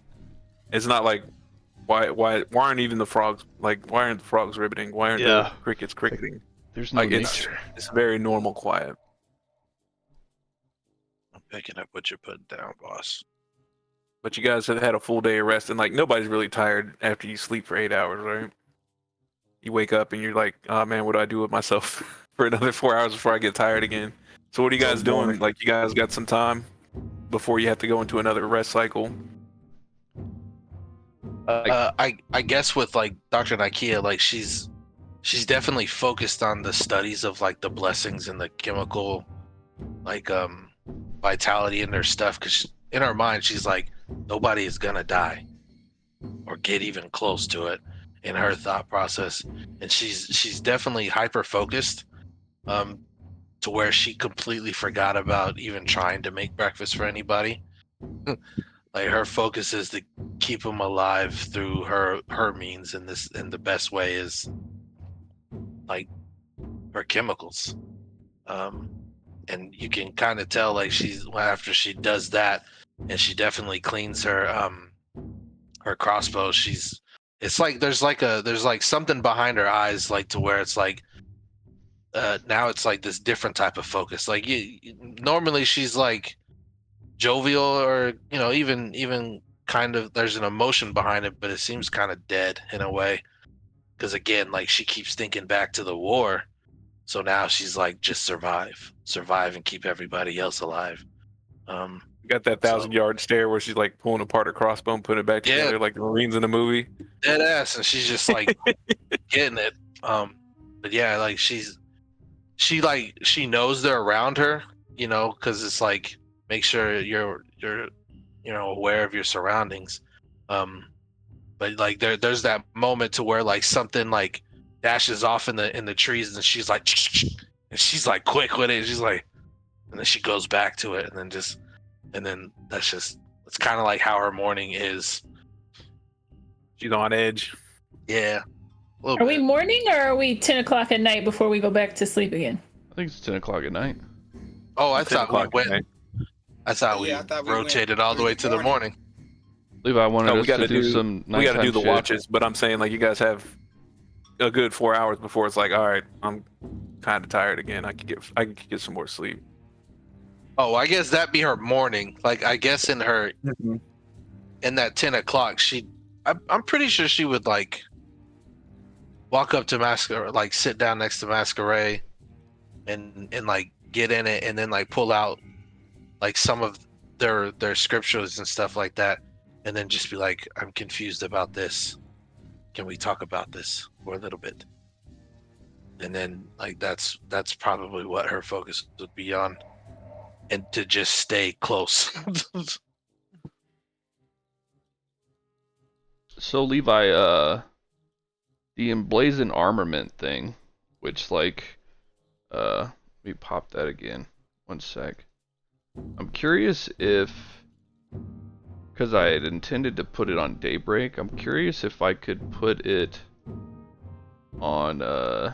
it's not like why aren't even the frogs why aren't the frogs ribbiting? Why aren't Yeah. the crickets cricketing? There's no Like nature. it's very normal quiet. I'm picking up what you're putting down, boss. But you guys have had a full day of rest, and like nobody's really tired after you sleep for 8 hours, right? You wake up and you're like, oh man, what do I do with myself for another 4 hours before I get tired again? So what are you guys doing? morning. Like, you guys got some time before you have to go into another rest cycle? I guess with like Dr. Nikea, like she's definitely focused on the studies of like the blessings and the chemical like vitality in their stuff, because in her mind she's like, nobody is gonna die or get even close to it in her thought process, and she's definitely hyper focused to where she completely forgot about even trying to make breakfast for anybody. Like, her focus is to keep them alive through her means, and the best way is like her chemicals. And you can kind of tell, like, after she does that, and she definitely cleans her crossbow, it's like there's like something behind her eyes, like, to where it's like now it's like this different type of focus. Like, normally she's like jovial, or even kind of, there's an emotion behind it, but it seems kind of dead in a way, because again, like, she keeps thinking back to the war, So now she's like, just survive and keep everybody else alive. You got that 1,000-yard stare where she's like pulling apart her crossbow and putting it back Yeah. together like the Marines in the movie. Dead ass, and she's just like getting it. But yeah, like she knows they're around her, you know, because it's like make sure you're aware of your surroundings. But like there's that moment to where like something like dashes off in the trees, and she's like quick with it. She's like, and then she goes back to it, and then it's kind of like how her morning is. She's on edge. Yeah. Are we morning or are we 10 o'clock at night before we go back to sleep again? I think it's 10 o'clock at night. Oh, I 10 thought we o'clock went. tonight. I thought we rotated all the way to the morning. Levi wanted we us to gotta do some We got to nighttime do the shit. watches, but I'm saying like you guys have a good 4 hours before it's like, all right, I'm kind of tired again. I can get some more sleep. Oh, I guess that'd be her morning. Like I guess in that 10 o'clock, I'm pretty sure she would like walk up to Masquerade, like sit down next to Masquerade, and like get in it, and then like pull out like some of their scriptures and stuff like that, and then just be like, I'm confused about this. Can we talk about this for a little bit? And then like that's probably what her focus would be on, and to just stay close. So Levi, the emblazoned armament thing, which like, let me pop that again. One sec. I'm curious if, because I had intended to put it on Daybreak, I'm curious if I could put it on the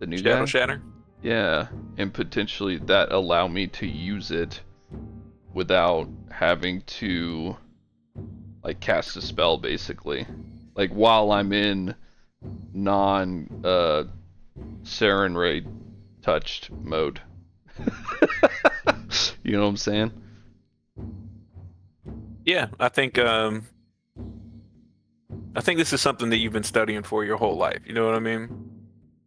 new Shadow guy. Shatter. Yeah, and potentially that allow me to use it without having to like cast a spell, basically. Like while I'm in non Saren Ray touched mode. You know what I'm saying? Yeah, I think this is something that you've been studying for your whole life. You know what I mean?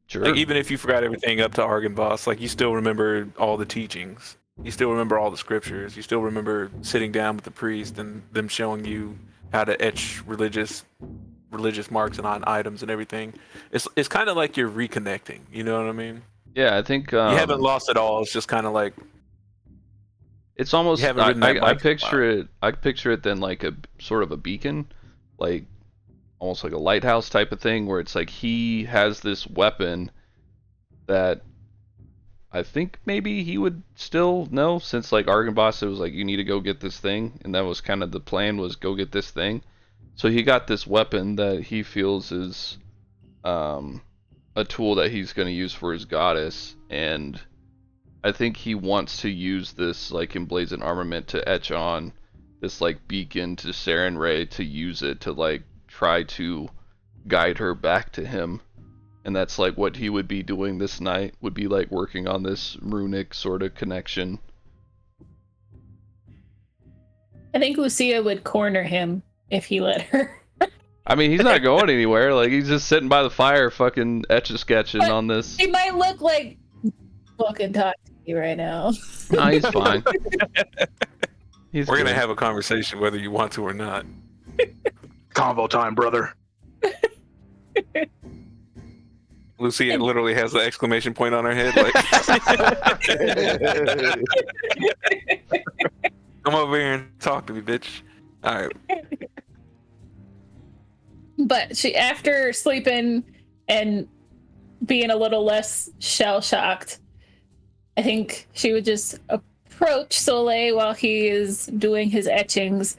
Sure. Like even if you forgot everything up to Argon Boss, like you still remember all the teachings. You still remember all the scriptures. You still remember sitting down with the priest and them showing you how to etch religious marks and on items and everything. It's kind of like you're reconnecting. You know what I mean? Yeah, I think You haven't lost it all. It's just kind of like it's almost. you haven't ridden that I bike in a picture it. I picture it then like a sort of a beacon, like almost like a lighthouse type of thing, where it's like he has this weapon that I think maybe he would still know, since like Argon Boss, it was like you need to go get this thing, and that was kind of the plan, was go get this thing. So he got this weapon that he feels is a tool that he's going to use for his goddess, and I think he wants to use this like emblazoned armament to etch on this like beacon to Saren Ray, to use it to like try to guide her back to him. And that's like what he would be doing this night, would be like working on this runic sort of connection. I think Lucia would corner him if he let her. I mean, he's not going anywhere. Like, he's just sitting by the fire fucking etch-a-sketching But on this. He might look like fucking talk to you right now. Nah, he's fine. We're we're gonna have a conversation whether you want to or not. Convo time, brother. Lucia literally has the exclamation point on her head, like, "Come over here and talk to me, bitch." All right. But she, after sleeping and being a little less shell shocked, I think she would just approach Soleil while he is doing his etchings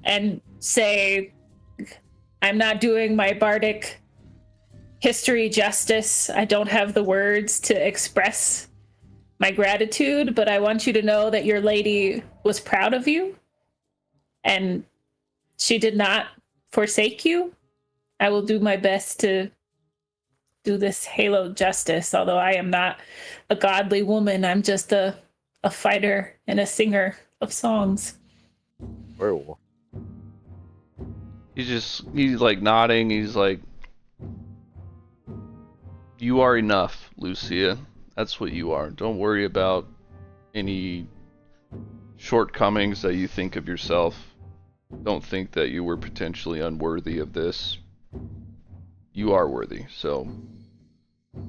and say, "I'm not doing my bardic history justice. I don't have the words to express my gratitude, but I want you to know that your lady was proud of you and she did not forsake you. I will do my best to do this halo justice, although I am not a godly woman. I'm just a fighter and a singer of songs." Werewolf. He's like nodding. He's like, You are enough, Lucia. That's what you are. Don't worry about any shortcomings that you think of yourself. Don't think that you were potentially unworthy of this. You are worthy, so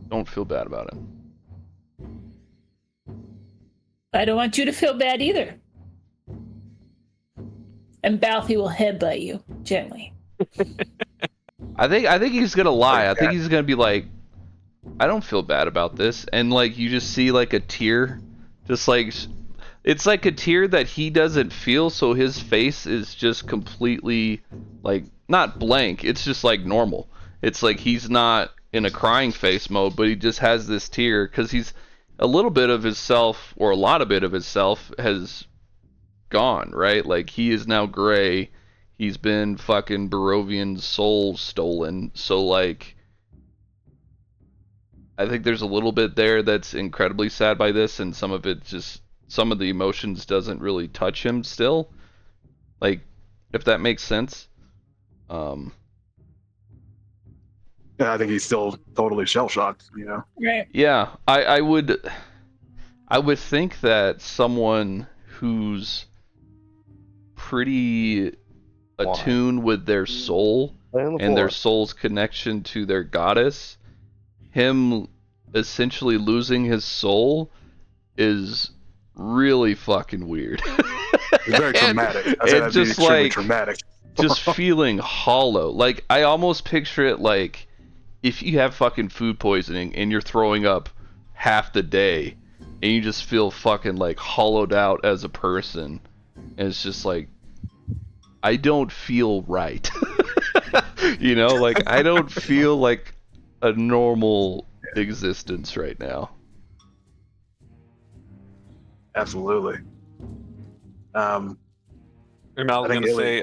don't feel bad about it. I don't want you to feel bad either. And Balthy will headbutt you gently. I think he's gonna lie. I think he's gonna be like, I don't feel bad about this, and like you just see like a tear, just like it's like a tear that he doesn't feel, so his face is just completely like not blank. It's just like normal. It's like he's not in a crying face mode, but he just has this tear because he's a little bit of himself, or a lot of bit of himself has gone, right? Like he is now gray. He's been fucking Barovian's soul stolen. So like I think there's a little bit there that's incredibly sad by this, and some of it just some of the emotions doesn't really touch him still. Like if that makes sense. Yeah, I think he's still totally shell shocked, you know. Right. Yeah, I would think that someone who's pretty attuned with their soul and their soul's connection to their goddess, him essentially losing his soul is really fucking weird. It's very traumatic. It's just like traumatic. just feeling hollow. Like I almost picture it like if you have fucking food poisoning and you're throwing up half the day and you just feel fucking like hollowed out as a person, and it's just like I don't feel right. You know, like I don't feel like a normal existence right now. Absolutely. And I was think gonna say,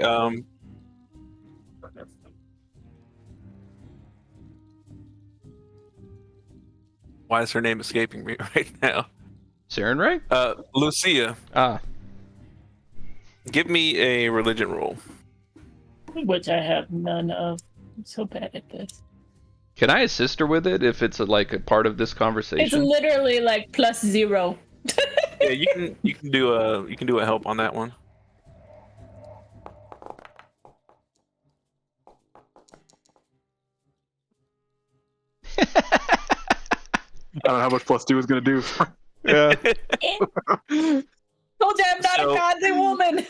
why is her name escaping me right now? Saren Ray? Lucia, Ah, give me a religion roll. Which I have none of. I'm so bad at this. can I assist her with it if it's like a part of this It's conversation? literally like +0. Yeah, you can do a help on that one. I don't know how much +2 is going to do. Yeah. Told you I'm not So- a godly woman.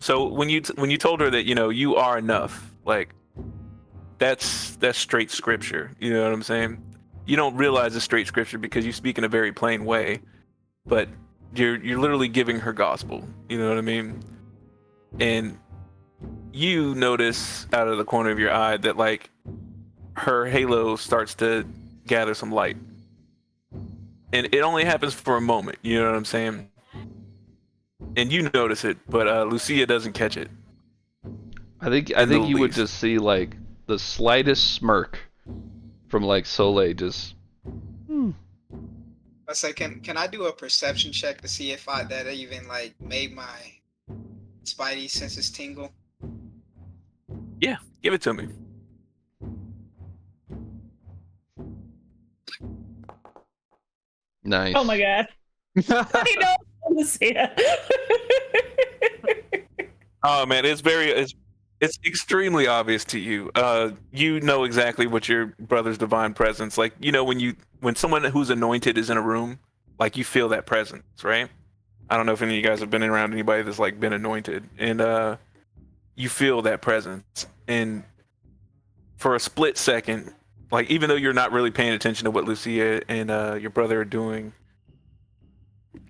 So when you told her that you are enough, like that's straight scripture. You know what I'm saying? You don't realize it's straight scripture because you speak in a very plain way, but you're literally giving her gospel. You know what I mean? And you notice out of the corner of your eye that like her halo starts to gather some light, and it only happens for a moment. You know what I'm saying? And you notice it, but Lucia doesn't catch it. I think the you would least. just see like the slightest smirk from like Soleil just I say, can I do a perception check to see if that even like made my spidey senses tingle? Yeah, give it to me. nice. Oh my god. I know. Lucia. Oh man, it's extremely obvious to you. You know exactly what your brother's divine presence, like when someone who's anointed is in a room, like you feel that presence, right? I don't know if any of you guys have been around anybody that's like been anointed, and you feel that presence. And for a split second, like even though you're not really paying attention to what Lucia and your brother are doing,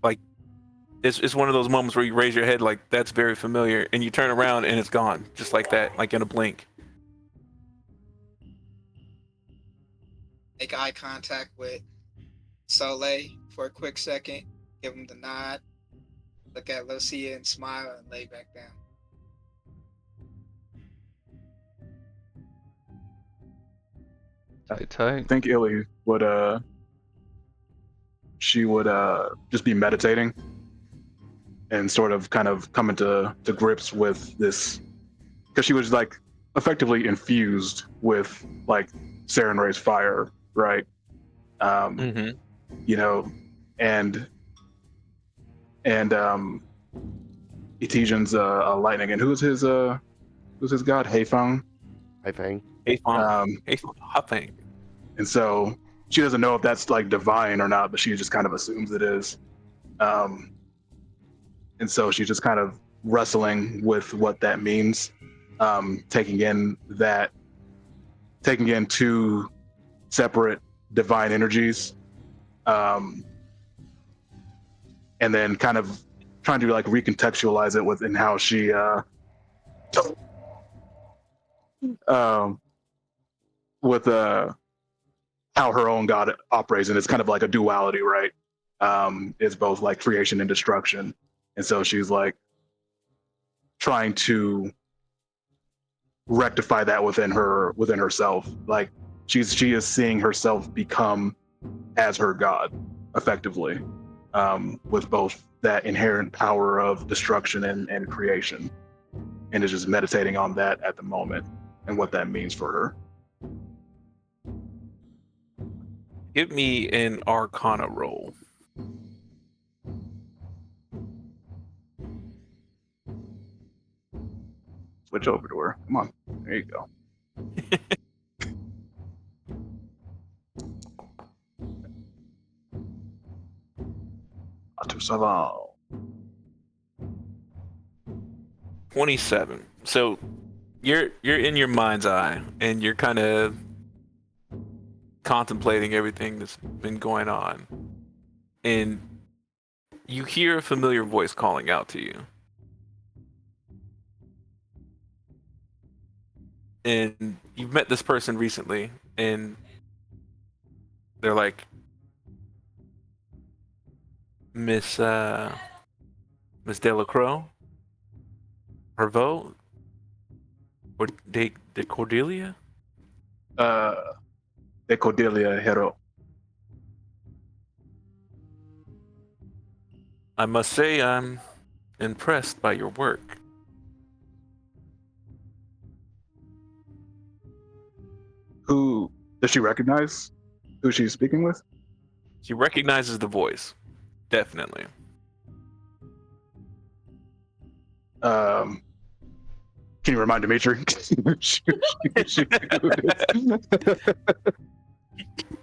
like it's one of those moments where you raise your head like that's very familiar, and you turn around and it's gone just like that, like in a blink. Make eye contact with Soleil for a quick second, give him the nod, look at Lucia and smile and lay back down. Tight. I think Illy would she would just be meditating and sort of kind of coming to grips with this, because she was like effectively infused with like Sarenrae's fire, right? Mm-hmm. You know, and Etesian's lightning, and who's his god? Heifeng. I think. Hey, Um, hey, Hopping. and so she doesn't know if that's like divine or not, but she just kind of assumes it is. And so she's just kind of wrestling with what that means, taking in two separate divine energies, and then kind of trying to like recontextualize it within how she with how her own god operates, and it's kind of like a duality, right? It's both like creation and destruction, and so she's like trying to rectify that within herself. Like she is seeing herself become as her god, effectively, with both that inherent power of destruction and creation, and is just meditating on that at the moment and what that means for her. Give me an Arcana roll. Switch over to her. Come on, there you go. Tout ça va. 27. So you're in your mind's eye, and you're kind of contemplating everything that's been going on, and you hear a familiar voice calling out to you. And you've met this person recently, and they're like, Miss Delacroix, Herveau, or de Cordelia. De Cordelia Hero. I must say, I'm impressed by your work. Who does she recognize? Who she's speaking with? She recognizes the voice, definitely. Can you remind Dimitri?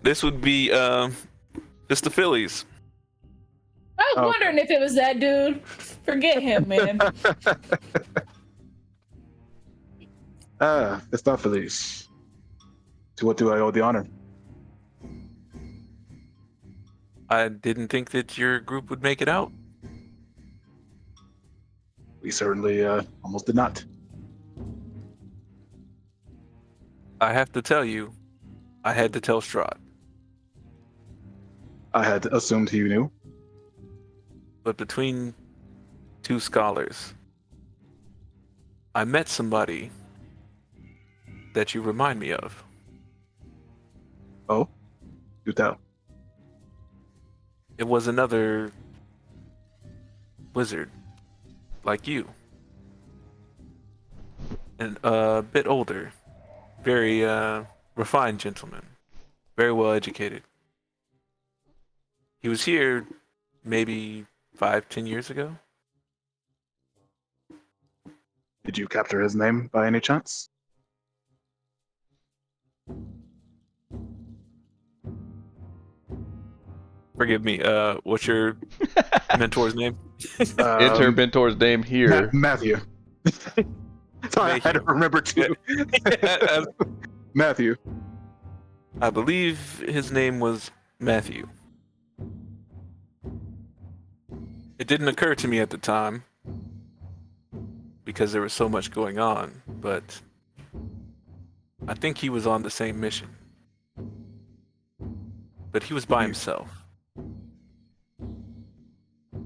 This would be just the Phillies. I was Okay. wondering if it was that dude. Forget him, man. It's not Felice. To what do I owe the honor? I didn't think that your group would make it out. We certainly almost did not. I have to tell you, I had to tell Strahd. I had assumed you knew. But between two scholars, I met somebody that you remind me of. Oh, do tell. It was another wizard, like you. And a bit older, very refined gentleman, very well educated. He was here maybe 5-10 years ago. Did you capture his name by any chance? Forgive me, what's your mentor's name? Enter mentor's name here. Matthew. Sorry, I had to remember too. Matthew. I believe his name was Matthew. It didn't occur to me at the time because there was so much going on, but I think he was on the same mission. But he was by himself.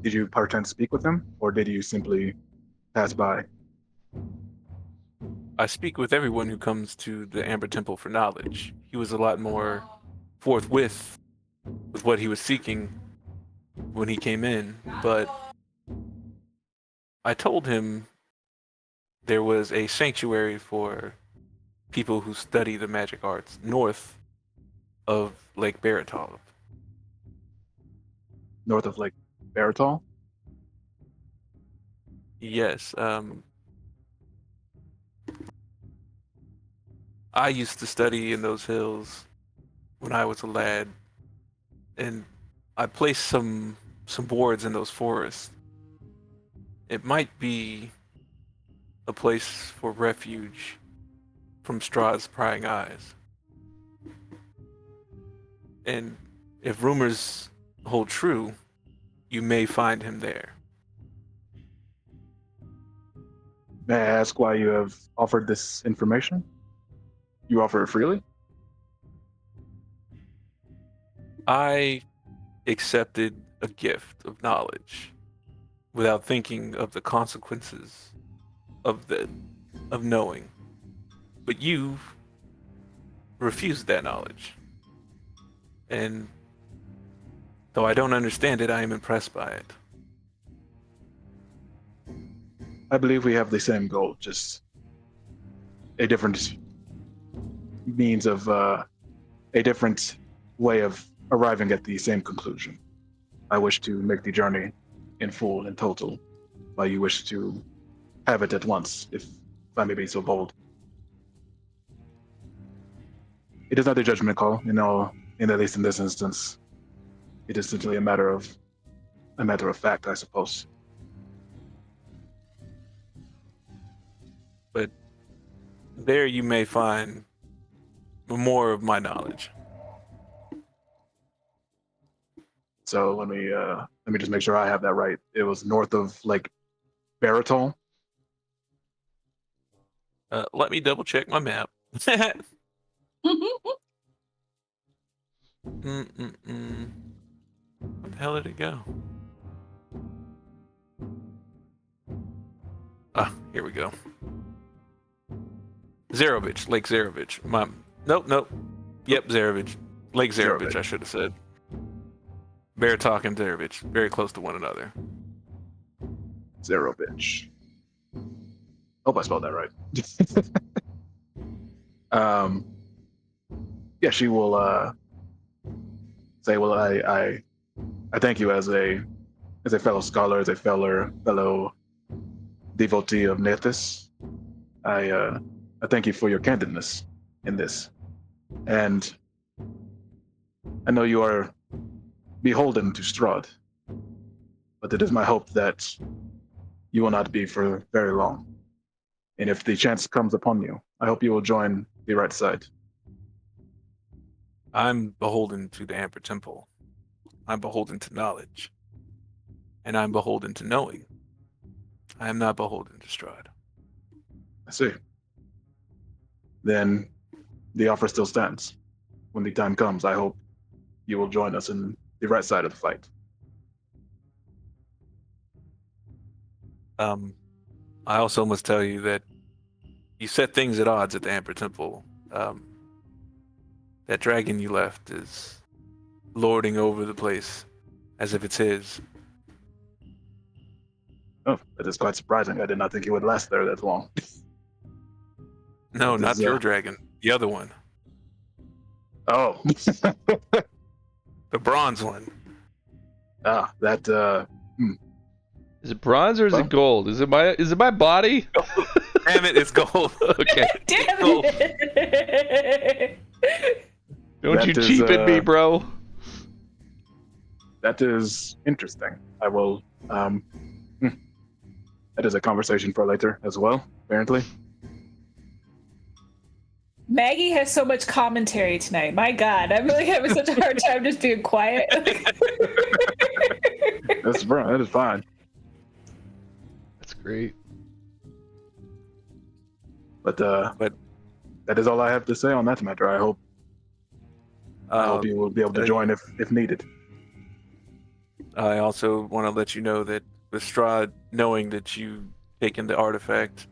Did you perchance speak with him, or did you simply pass by? I speak with everyone who comes to the Amber Temple for knowledge. He was a lot more forthwith with what he was seeking when he came in, but I told him there was a sanctuary for people who study the magic arts north of Lake Baratol. North of Lake Baratol? Yes, I used to study in those hills when I was a lad, and I placed some boards in those forests. It might be a place for refuge from Strahd's prying eyes. And if rumors hold true, you may find him there. May I ask why you have offered this information? You offer it freely? I accepted a gift of knowledge without thinking of the consequences of knowing. But you refused that knowledge. And though I don't understand it, I am impressed by it. I believe we have the same goal, just a different means of, a different way of arriving at the same conclusion. I wish to make the journey in full and total, while you wish to have it at once, if I may be so bold. It is not a judgment call, in at least in this instance. It is simply a matter of fact, I suppose. But there you may find more of my knowledge. So let me just make sure I have that right. It was north of Lake Baratol. Let me double check my map. Mm-mm-mm. Where the hell did it go? Ah, here we go. Zarovich, Lake Zarovich. Nope. Yep, Zarovich. Lake Zarovich, I should have said. Baratok and Zarovich, very close to one another. Zarovich. Hope I spelled that right. Yeah, she will say, well, I thank you as a fellow scholar, as a fellow devotee of Nethys. I thank you for your candidness in this. And I know you are beholden to Strahd, but it is my hope that you will not be for very long. And if the chance comes upon you, I hope you will join the right side. I'm beholden to the Amber Temple. I'm beholden to knowledge. And I'm beholden to knowing. I am not beholden to Strahd. I see. Then the offer still stands. When the time comes, I hope you will join us in the right side of the fight. I also must tell you that you set things at odds at the Amber Temple. That dragon you left is lording over the place as if it's his. Oh, that is quite surprising. I did not think he would last there that long. No, It not is, your dragon. The other one. Oh. The bronze one. That Is it bronze or is it gold? Is it my body? Damn it, it's gold. Okay. Damn Gold. it! Don't That you is, cheapen me, bro. that is interesting. I will that is a conversation for later as well, apparently. Maggie has so much commentary tonight. My God, I'm really having such a hard time just being quiet. That is fine. That's great. But that is all I have to say on that matter. I hope you will be able to join if needed. I also want to let you know that with Strahd knowing that you've taken the artifact,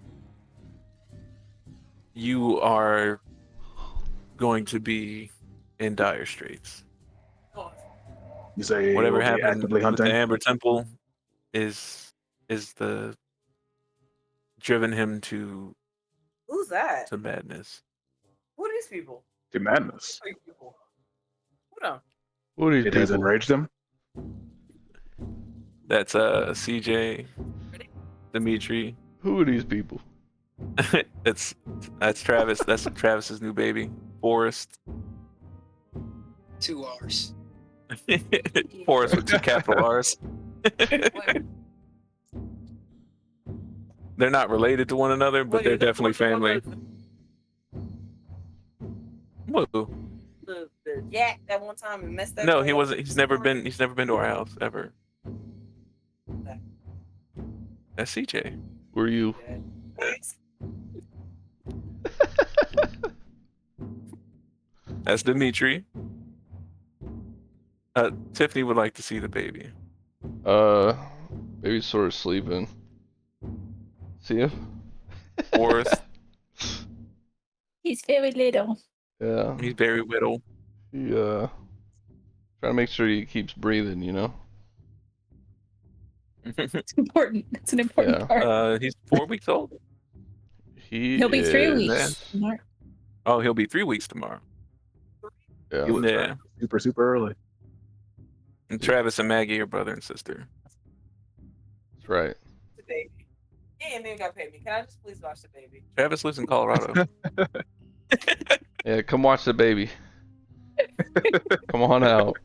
you are going to be in dire straits. You say Whatever you will be happened actively with hunting. the Amber Temple is the driven him to Who's that? madness. Who are these people? To madness. Who are these people? Hold on. Who are these It has people? enraged him. That's CJ, Dimitri. Who are these people? That's Travis. That's Travis's new baby, Forrest. 2 R's. Forrest with 2 capital R's. They're not related to one another, but they're definitely family. Whoa. The yak that one time and messed up. No, he wasn't. He's never been to our house ever. That's CJ. Who are you? That's Dimitri. Tiffany would like to see the baby. Baby's sort of sleeping. See him? Forrest. He's very little. Yeah. He's very little. He, trying to make sure he keeps breathing, you know? It's important. It's an important Yeah. part. He's 4 weeks old. He'll be 3 is- weeks. Mark. Oh, he'll be 3 weeks tomorrow. Yeah. You was Yeah. super early. And Travis and Maggie are brother and sister. That's right. The baby. Yeah, man got paid me. Can I just please watch the baby? Travis lives in Colorado. Yeah, come watch the baby. Come on out.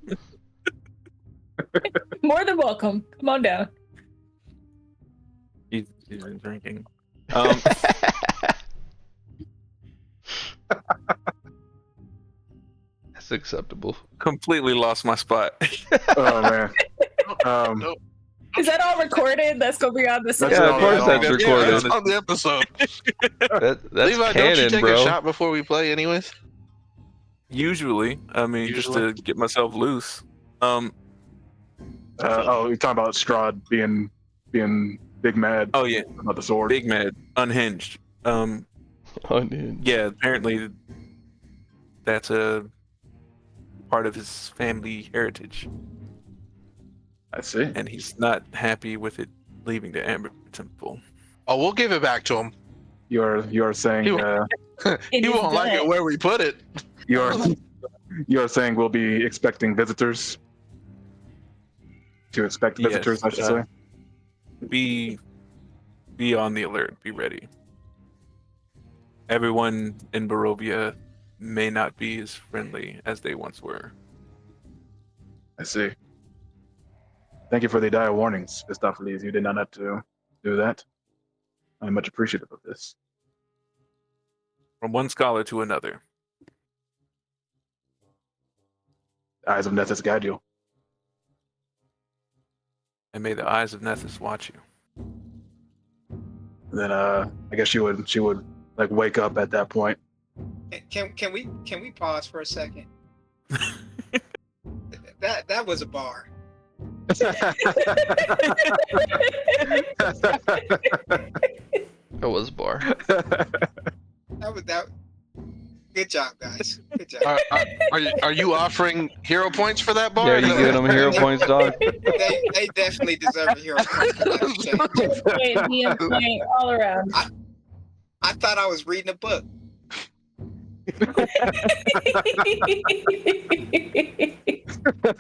More than welcome. Come on down. He's been drinking. That's acceptable. Completely lost my spot. Oh man. Um, Is that all recorded? That's gonna be on the That's Yeah, all of course right. that's Yeah, recorded. it's on the episode. That's Levi, don't you canon, take bro. a shot before we play, anyways? Usually, I mean, just to get myself loose. oh, you're talking about Strahd being big mad Oh yeah, about the sword. big mad, unhinged. Onion. Yeah, apparently that's a part of his family heritage, I see. and he's not happy with it leaving the Amber Temple. Oh, we'll give it back to him. You're saying He- It He is won't like good. it where we put it. you're saying we'll be expecting visitors. To expect Yes, visitors, I should say. Be on the alert. Be ready. Everyone in Barovia may not be as friendly as they once were. I see. Thank you for the dire warnings, Christopheles. You did not have to do that. I'm much appreciative of this. From one scholar to another. Eyes of Nethys guide you. And may the eyes of Nethys watch you. Then I guess she would like wake up at that point. Can we pause for a second? That was a bar. That was a bar. That was that. Good job, guys. Good job. Are you offering hero points for that bar? Yeah, you giving them hero points, dog? They definitely deserve a hero point for that change. DM point all around. I thought I was reading a book.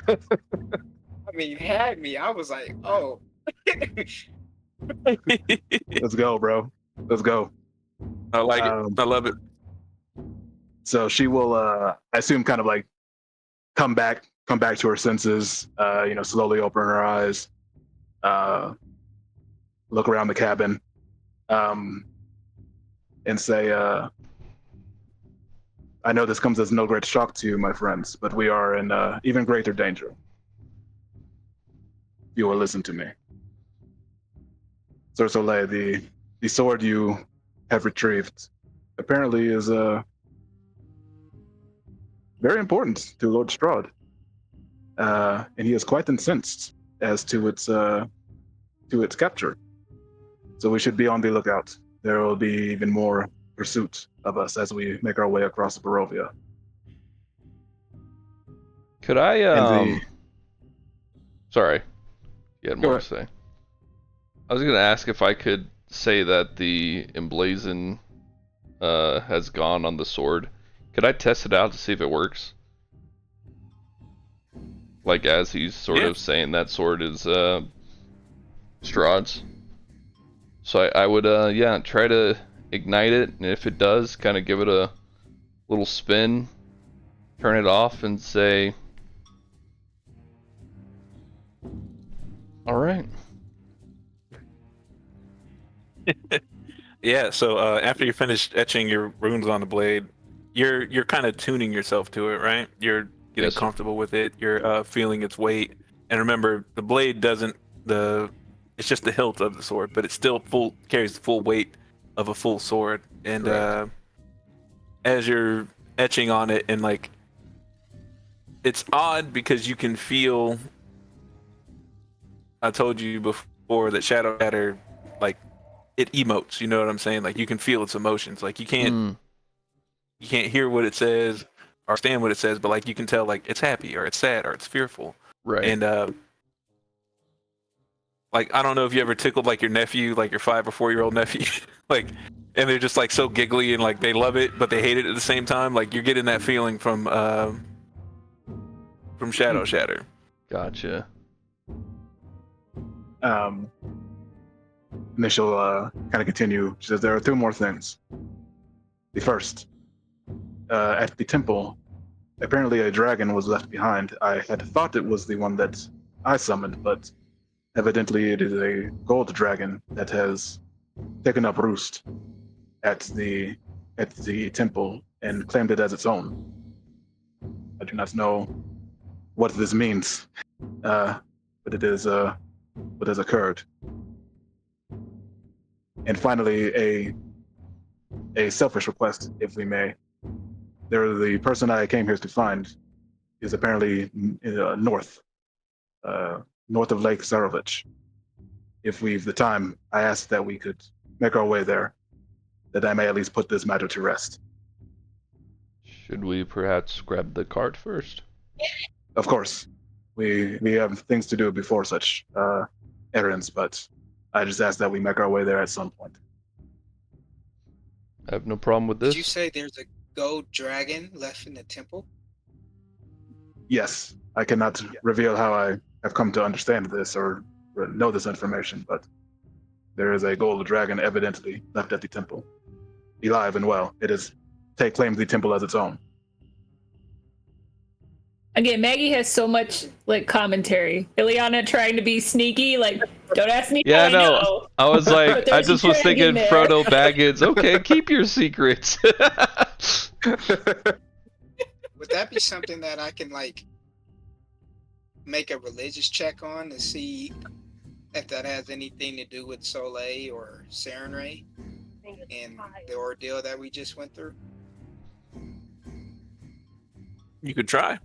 I mean, you had me. I was like, oh. Let's go, bro. Let's go. I like it. Um, I love it. So she will, I assume, kind of like come back to her senses. Slowly open her eyes, look around the cabin, and say, "I know this comes as no great shock to you, my friends, but we are in even greater danger. You will listen to me. Sir Soleil, the sword you have retrieved apparently is very important to Lord Strahd, and he is quite incensed as to its capture. So we should be on the lookout. There will be even more pursuit of us as we make our way across Barovia." Could I And sorry. You had Go more to say. I was gonna ask if I could say that the emblazon has gone on the sword. Could I test it out to see if it works? Like as he's sort Yeah. of saying that sword is Strahd's. So I would yeah, try to ignite it, and if it does, kind of give it a little spin, turn it off, and say, "All right." Yeah, so after you finish etching your runes on the blade, you're kind of tuning yourself to it, right? You're getting Yes, sir. comfortable with it. You're feeling its weight, and remember, the blade doesn't it's just the hilt of the sword, but it still carries the full weight of a full sword. And Correct. as you're etching on it, and like, it's odd because you can feel. I told you before that Shadow Shatter, like, it emotes. You know what I'm saying? Like, you can feel its emotions. Like, you can't hear what it says or understand what it says, but like, you can tell, like, it's happy or it's sad or it's fearful. Right. And like, I don't know if you ever tickled like your nephew, like your 5 or 4-year-old nephew, like, and they're just like so giggly and like they love it but they hate it at the same time. Like, you're getting that feeling from Shadow Shatter. Gotcha. And then she'll kind of continue. She says, there are 2 more things. The first, at the temple, apparently a dragon was left behind. I had thought it was the one that I summoned, but evidently it is a gold dragon that has taken up roost at the temple and claimed it as its own. I do not know what this means, but it is what has occurred. And finally, a selfish request, if we may. The person I came here to find is apparently north of Lake Zarovich. If we've the time, I ask that we could make our way there, that I may at least put this matter to rest. Should we perhaps grab the cart first? Of course, we have things to do before such errands, but I just ask that we make our way there at some point. I have no problem with this. Did you say there's a gold dragon left in the temple? Yes, I cannot reveal how I have come to understand this or know this information, but there is a gold dragon evidently left at the temple, alive and well. It has claimed the temple as its own. Again, Maggie has so much like commentary. Ileana trying to be sneaky, like, don't ask me Yeah, how I no. know. I was like, But I there's a just was thinking dragon there. Frodo Baggins. Okay, keep your secrets. Would that be something that I can like make a religious check on to see if that has anything to do with Soleil or Serenray and the ordeal that we just went through? You could try.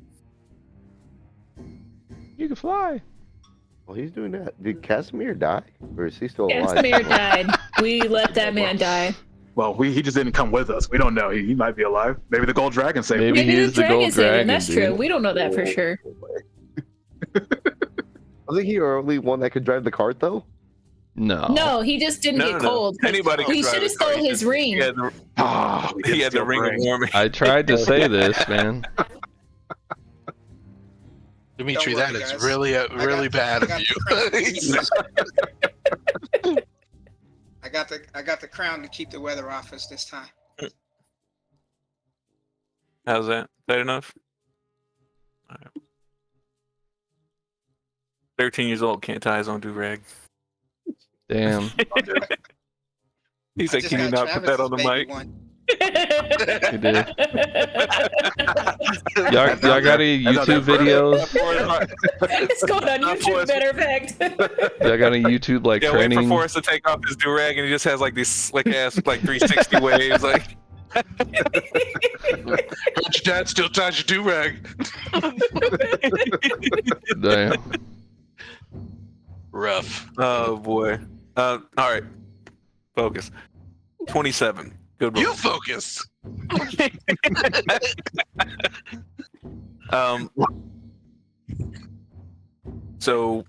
You can fly. Well, he's doing that. Did Casimir die? Or is he still alive? Casimir died. We let that man die. Well, he just didn't come with us. We don't know. He might be alive. Maybe the gold dragon saved him. Maybe he the is the gold saved him. dragon, That's dude. true. We don't know that for sure. Wasn't he the only one that could drive the cart, though? No. No, he just didn't get cold. Anybody can He drive should have a car. stole his ring. He had the, Ah, we did he had the steal ring of warming. I tried to say this, man. Dimitri, Don't worry, that is guys. really really bad of I you. got the crown to keep the weather off us this time. How's that? Is that enough? All right. 13 years old, can't tie his own do-rag. Damn. He said, can you not put that on the mic? You did. Y'all got any YouTube videos? It's going on YouTube, matter of fact. Y'all got any YouTube like Yeah, training? wait for Forrest to take off his do-rag and he just has like these slick-ass like 360 waves. Like, Heard your dad still ties your do-rag. Damn. Rough. oh boy. All right. Focus. 27. Good roll. You focus. So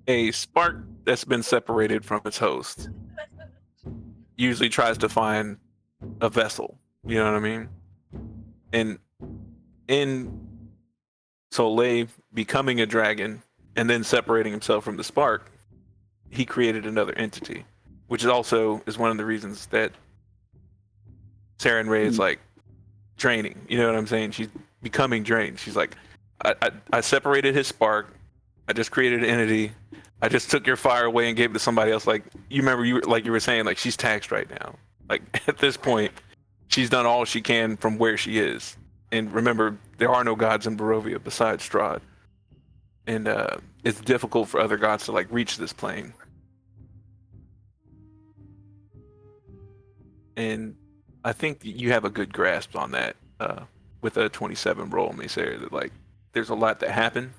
a spark that's been separated from its host usually tries to find a vessel. You know what I mean? And in Soleil becoming a dragon and then separating himself from the spark, he created another entity, which is also one of the reasons that Saren Ray is like draining. You know what I'm saying? She's becoming drained. She's like, I separated his spark. I just created an entity. I just took your fire away and gave it to somebody else. Like you remember, you were saying, like she's taxed right now. Like at this point, she's done all she can from where she is. And remember, there are no gods in Barovia besides Strahd, and it's difficult for other gods to like reach this plane. And I think you have a good grasp on that with a 27 roll, Macer, that like there's a lot that happened,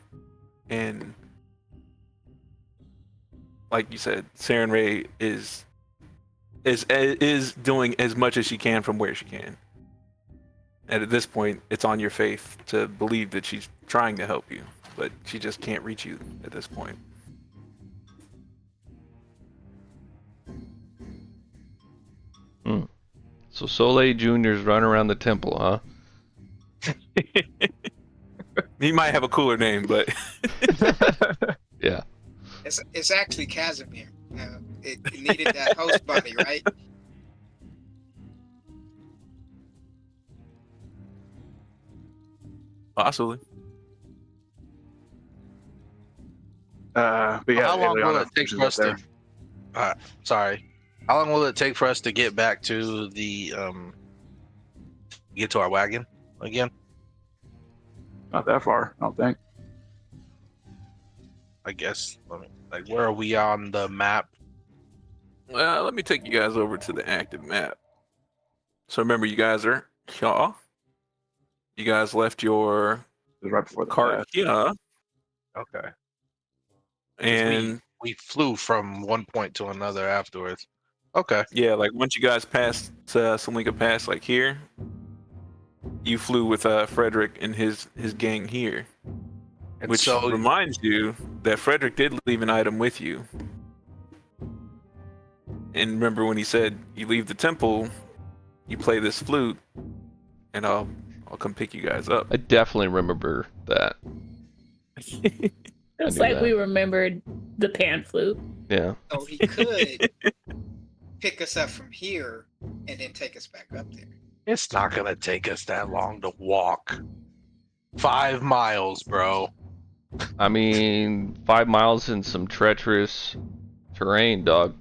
and like you said, Saren Ray is doing as much as she can from where she can. And at this point, it's on your faith to believe that she's trying to help you, but she just can't reach you at this point. So Soleil Jr.'s running around the temple, huh? He might have a cooler name, but Yeah. It's actually Casimir. It needed that host body, right? possibly. But yeah, How long will Ileana it take finishes for up us there. to? Sorry. How long will it take for us to get back to the get to our wagon again? Not that far, I don't think. I guess. Like, where are we on the map? Well, let me take you guys over to the active map. So remember, you guys are here. You guys left your It was right before the cart path. here, Okay. and We flew from one point to another afterwards. Okay. yeah, like once you guys passed Salinka Pass, like here, you flew with Frederick and his gang here. And Which so reminds you that Frederick did leave an item with you. And remember when he said, you leave the temple, you play this flute, and I'll come pick you guys up. I definitely remember that. It's knew like that. we remembered the pan flute. Yeah. So he could pick us up from here and then take us back up there. it's not gonna take us that long to walk. 5 miles, bro. I mean, 5 miles in some treacherous terrain, dog.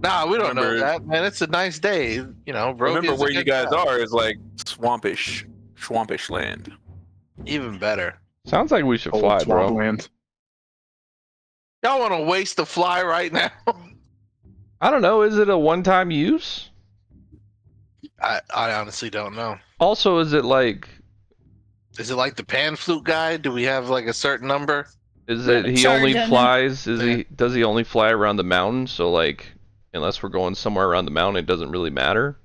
Nah, we don't know Remember- that, man. It's a nice day. You know, Remember Rogan's a where you good guys guy. are is like swampish land. Even better. Sounds like we should Old fly, bro. swampland. Y'all want to waste the fly right now? I don't know. Is it a one-time use? I honestly don't know. Also, is it like, Is it like the pan flute guy? Do we have like a certain number? is We it have a he charge only on him. flies? Yeah. Does he only fly around the mountain? So like, unless we're going somewhere around the mountain, it doesn't really matter.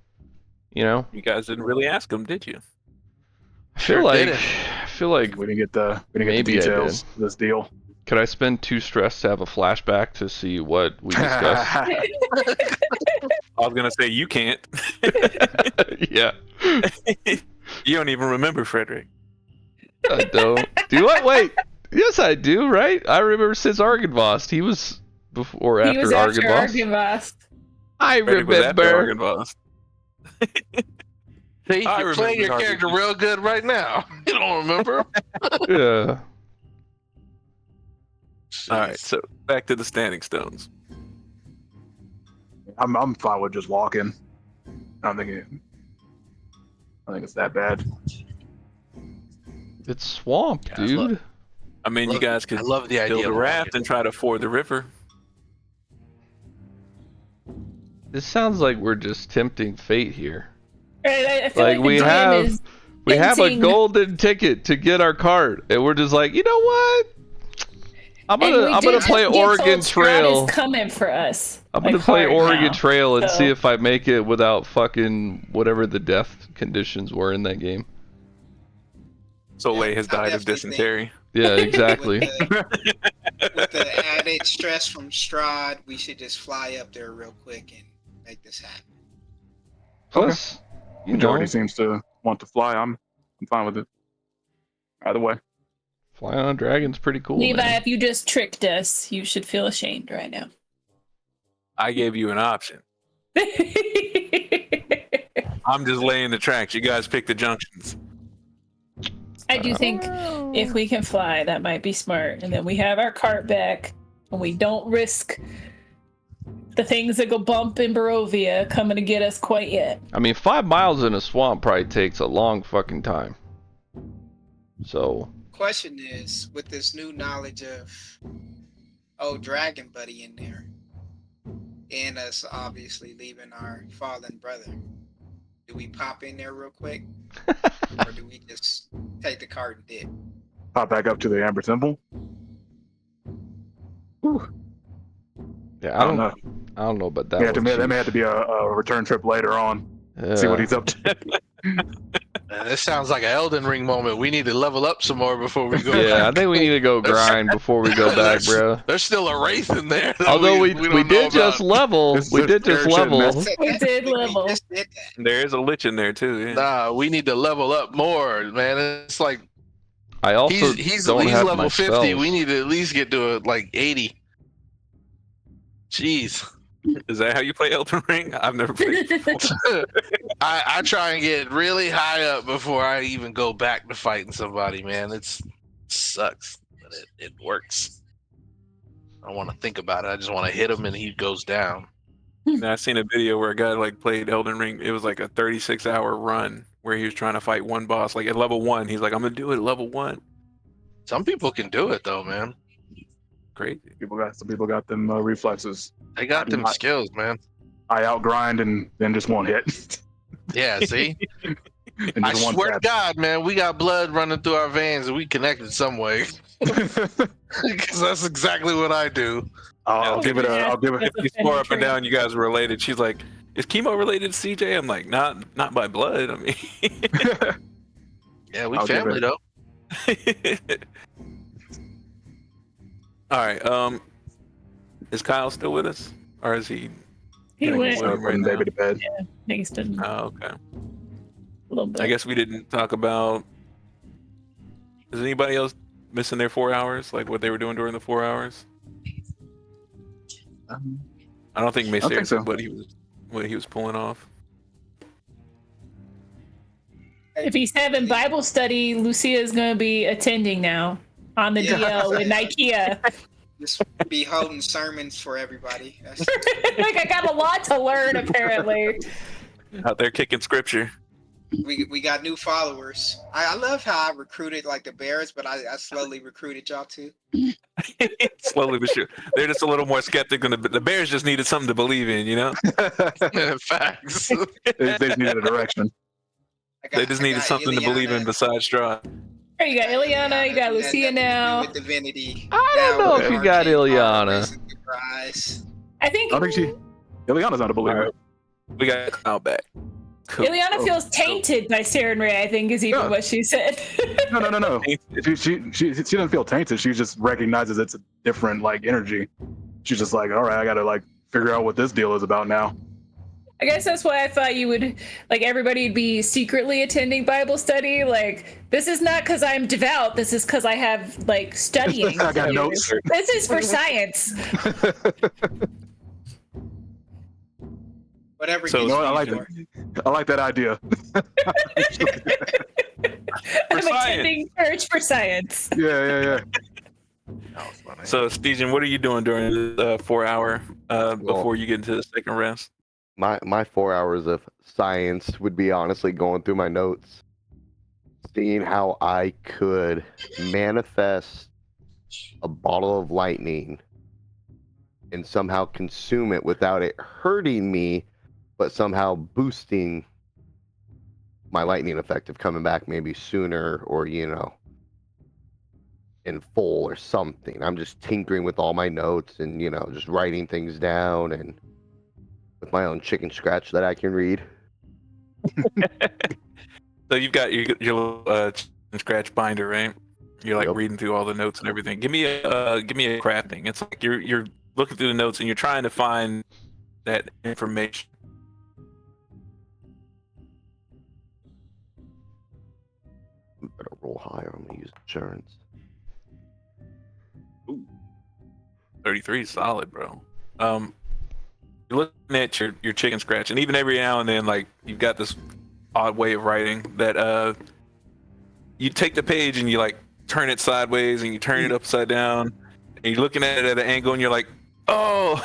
You know? You guys didn't really ask him, did you? I feel Sure like didn't. We didn't get the Maybe I details of this deal. could I spend 2 stress to have a flashback to see what we discussed? I was gonna say you can't. Yeah. You don't even remember Frederick. I don't. Do I? Wait. Yes, I do, right? I remember since Argynvost. He was before or He after was after Argynvost. Argynvost. I Frederick was after remember. Argynvost. See, I you're playing your remember character Harvey. real good right now. You don't remember? Yeah. All right, so back to the standing stones. I'm fine with just walking. I don't think it's that bad. It's swamp, Yeah, I love- dude. I mean, you guys could I love the idea. build a of raft walking. and try to ford the river. This sounds like we're just tempting fate here. I feel Like, the we DM have- is We have a hinting- golden ticket to get our cart, and we're just like, you know what? I'm and we gonna did play just get Oregon told Strahd Trail. is coming for us. I'm gonna like, play hard Oregon now. Trail and so- see if I make it without fucking whatever the death conditions were in that game. Soleil has I died of definitely think- dysentery. Yeah, exactly. With the added stress from Strahd, we should just fly up there real quick and make this happen. Plus, you Majority know, seems to want to fly. I'm fine with it. Either way. flying on a dragon's pretty cool, Levi, man. if you just tricked us, you should feel ashamed right now. I gave you an option. I'm just laying the tracks. You guys pick the junctions. I do think if we can fly, that might be smart. And then we have our cart back, and we don't risk the things that go bump in Barovia coming to get us quite yet. I mean, 5 miles in a swamp probably takes a long fucking time. So, Question is, with this new knowledge of Dragon Buddy in there, and us obviously leaving our fallen brother, do we pop in there real quick? Or do we just take the cart and dip? Pop back up to the Amber Temple. yeah, I don't know about that. That may have to be a return trip later on. Yeah. See what he's up to. Man, this sounds like an Elden Ring moment. We need to level up some more before we go. Yeah, I back. think we need to go grind before we go back, bro. There's still a wraith in there. that Although we don't know did just about. level. This is We a did just fair shit, man. level. We did level. just did that. There is a lich in there too. Yeah. Nah, we need to level up more, man. It's like I also he's don't have level my 50. spells. We need to at least get to like 80. Jeez. Is that how you play Elden Ring? I've never played. I try and get really high up before I even go back to fighting somebody, man. It sucks, but it works. I don't want to think about it. I just want to hit him and he goes down. And I seen a video where a guy like played Elden Ring. It was like a 36-hour run where he was trying to fight one boss. Like at level 1, he's like, "I'm gonna do it at level 1." Some people can do it though, man. Crazy. Some people got them reflexes. They got them Not- skills, man. I outgrind and then just won't hit. Yeah, see? And I just one swear to tap. God, man, we got blood running through our veins and we connected some way. Because that's exactly what I do. I'll give it. If you swore up and down, you guys were related. She's like, "Is chemo related to CJ?" I'm like, "Not by blood. I mean." Yeah, we I'll give family it- though. All right. Is Kyle still with us, or is he? He getting went. away right Putting now? baby to bed. Thanks to a Oh, okay. little bit. I guess we didn't talk about. Is anybody else missing their 4 hours? Like what they were doing during the 4 hours? I don't think Mace I think so. what he was pulling off. If he's having Bible study, Lucia is going to be attending now on the Yeah. DL with Ikea. Just be holding sermons for everybody. That's, Like I got a lot to learn apparently. Out there kicking scripture. we got new followers. I love how I recruited like the Bears, but I slowly recruited y'all too. Slowly but sure. They're just a little more skeptic than the Bears. Just needed something to believe in, you know. Facts. They just needed a direction. They just needed something to believe in besides Strahd. Hey, you got Ileana, you got Lucia now. With divinity. I don't Now know with if you got arcane power, Ileana. raising the prize. I think I think Ileana's not a believer. All right. We got Kyle back. Cool. Ileana feels tainted by Saren Ray, I think is even Yeah. what she said. No. She doesn't feel tainted. She just recognizes it's a different like energy. She's just like, all right, I gotta like figure out what this deal is about now. I guess that's why I thought you would, like, everybody would be secretly attending Bible study. Like, this is not because I'm devout. This is because I have, like, studying. I got to do. notes. This is for science. Whatever. So- gets You know what? you I like that idea. I'm science. attending church for science. Yeah. That was funny. So, Steven, what are you doing during the 4 hour before you get into the second rest? My 4 hours of science would be honestly going through my notes, seeing how I could manifest a bottle of lightning and somehow consume it without it hurting me, but somehow boosting my lightning effect of coming back maybe sooner or, in full or something. I'm just tinkering with all my notes and, just writing things down and with my own chicken scratch that I can read. So you've got your chicken scratch binder, right? You're like Yep. reading through all the notes and everything. Give me a crafting. It's like you're looking through the notes and you're trying to find that information roll higher. I'm gonna use insurance. 33 is solid, bro. You're looking at your chicken scratch, and even every now and then, like, you've got this odd way of writing that you take the page and you like turn it sideways and you turn it upside down, and you're looking at it at an angle, and you're like, oh,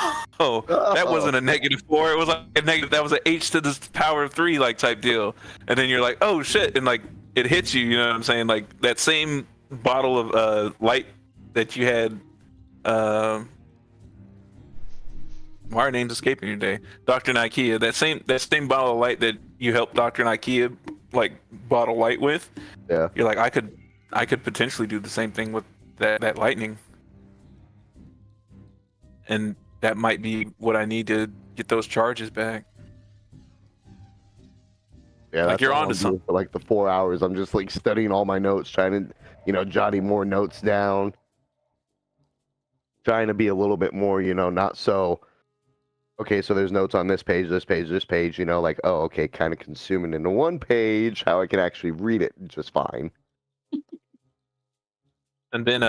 that wasn't a -4. It was like a negative. That was an h to the power of 3, like, type deal. And then you're like, oh shit, and like it hits you. You know what I'm saying? Like that same bottle of light that you had. Why are names escaping you today? Dr. Ikea. That same bottle of light that you helped Dr. Ikea like bottle light with. Yeah. You're like, I could potentially do the same thing with that lightning. And that might be what I need to get those charges back. Yeah, Like, that's you're all onto I'm doing for like the 4 hours. I'm just like studying all my notes, trying to, jotting more notes down, trying to be a little bit more, not so. Okay, so there's notes on this page, this page, this page. Like, oh, okay, kind of consuming into one page, how I can actually read it just fine. And then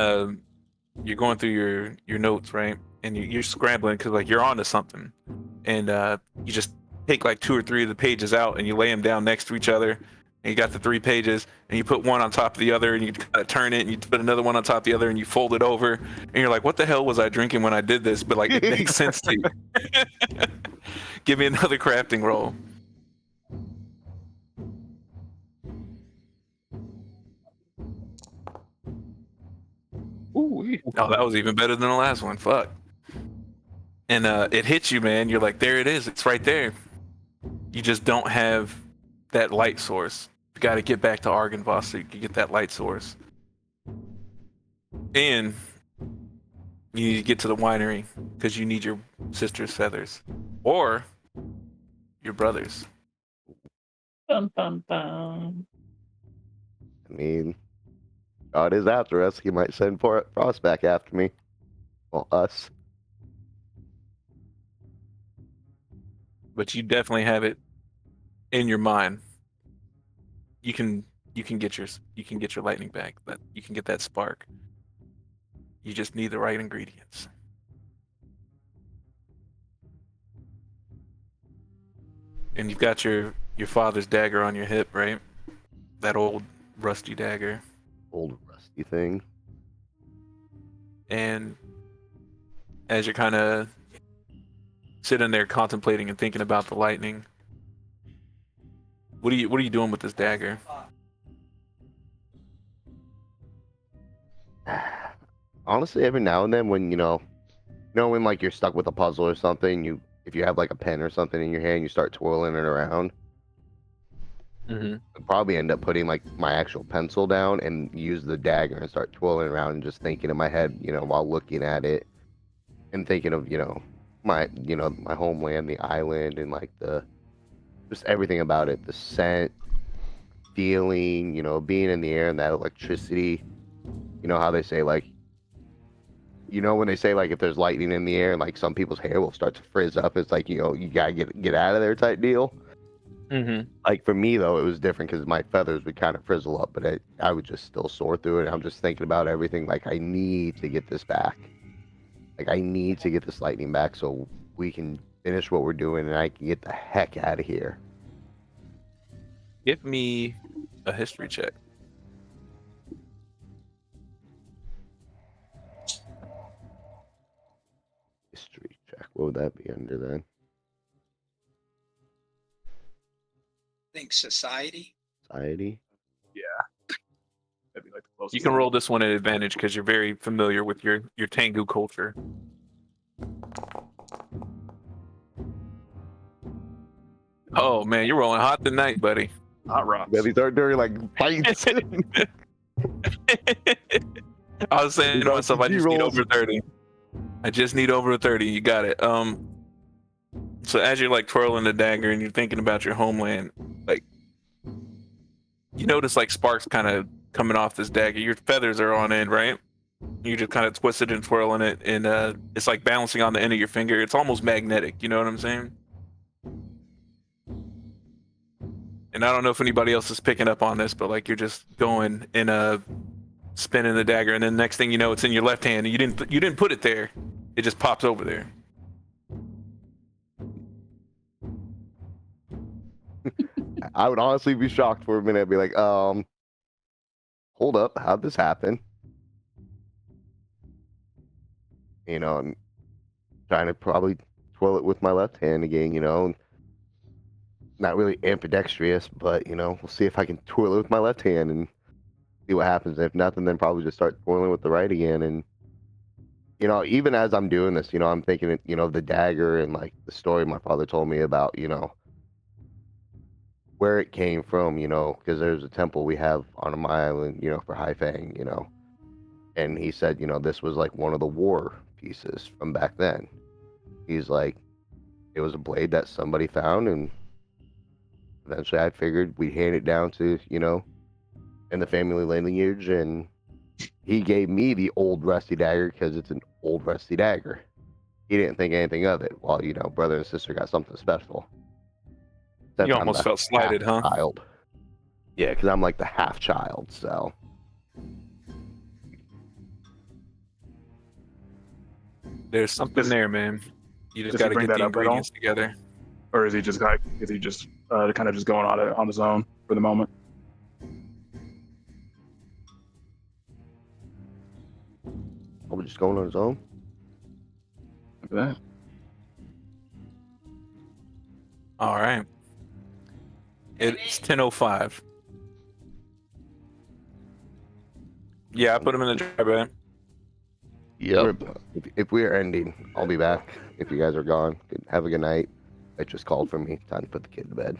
you're going through your notes, right? And you're scrambling because like you're onto something, and you just take like 2 or 3 of the pages out and you lay them down next to each other, and you got the 3 pages, and you put one on top of the other, and you kind of turn it, and you put another one on top of the other, and you fold it over, and you're like, what the hell was I drinking when I did this? But like, it makes sense to you. Give me another crafting roll. Ooh, Oh, that was even better than the last one. Fuck. And it hits you, man. You're like, there it is. It's right there. You just don't have that light source. You got to get back to Argynvost so you can get that light source. And you need to get to the winery because you need your sister's feathers. Or your brother's. Bum, bum, bum. I mean, God is after us. He might send Frost back after me. Well, us. But you definitely have it in your mind. You can get your lightning back. That you can get that spark. You just need the right ingredients. And you've got your father's dagger on your hip, right? That old rusty dagger. Old rusty thing. And as you're kind of sitting there contemplating and thinking about the lightning, what are you doing with this dagger? Honestly, every now and then when when like you're stuck with a puzzle or something, if you have like a pen or something in your hand, you start twirling it around. Mm-hmm. I'd probably end up putting like my actual pencil down and use the dagger and start twirling around and just thinking in my head, while looking at it and thinking of, my homeland, the island, and like just everything about it, the scent, feeling, being in the air and that electricity. How they say like, when they say like if there's lightning in the air and like some people's hair will start to frizz up, it's like, you gotta get out of there type deal. Mm-hmm. Like for me though, it was different because my feathers would kind of frizzle up, but I would just still soar through it. And I'm just thinking about everything. Like I need to get this back. Like I need to get this lightning back so we can finish what we're doing and I can get the heck out of here. Give me a history check. History check. What would that be under then? I think society. Society. that'd be like the closest You can one. roll this one at advantage because you're very familiar with your Tengu culture. Oh man, you're rolling hot tonight, buddy. Hot rocks. Yeah, these are during like fights. I was saying to myself, I just need over 30. I just need over 30. You got it. So as you're like twirling the dagger and you're thinking about your homeland, like you notice like sparks kind of coming off this dagger. Your feathers are on end, right? You just kind of twist it and twirling it, and it's like balancing on the end of your finger. It's almost magnetic. You know what I'm saying? And And I don't know if anybody else is picking up on this, but like you're just going in a spinning the dagger, and then next thing you know, it's in your left hand, and you didn't put it there. It just pops over there. I would honestly be shocked for a minute. I'd be like, hold up, how'd this happen? You know, I'm trying to probably twirl it with my left hand again, you know. Not really ambidextrous, but, you know, we'll see if I can twirl it with my left hand and see what happens. If nothing, then probably just start twirling with the right again. And, you know, even as I'm doing this, you know, I'm thinking, you know, the dagger and, like, the story my father told me about, you know, where it came from, you know, because there's a temple we have on my island, you know, for Haifeng, you know. And he said, you know, this was like one of the war pieces from back then. He's like, it was a blade that somebody found, and eventually I figured we'd hand it down to, you know, in the family lineage, and he gave me the old rusty dagger because it's an old rusty dagger. He didn't think anything of it. Well, you know, brother and sister got something special. You almost felt slighted, huh? Child. Yeah, because I'm like the half child, so. There's something there, man. You just Does he got to bring get that the up at all? ingredients together. Or is he just kind of just going on his own for the moment? Probably just going on his own. Look at that. All right. It's 10:05. Yeah, I put him in the dry bag. Yep. If we are ending, I'll be back. If you guys are gone, have a good night. It just called for me. Time to put the kid to bed.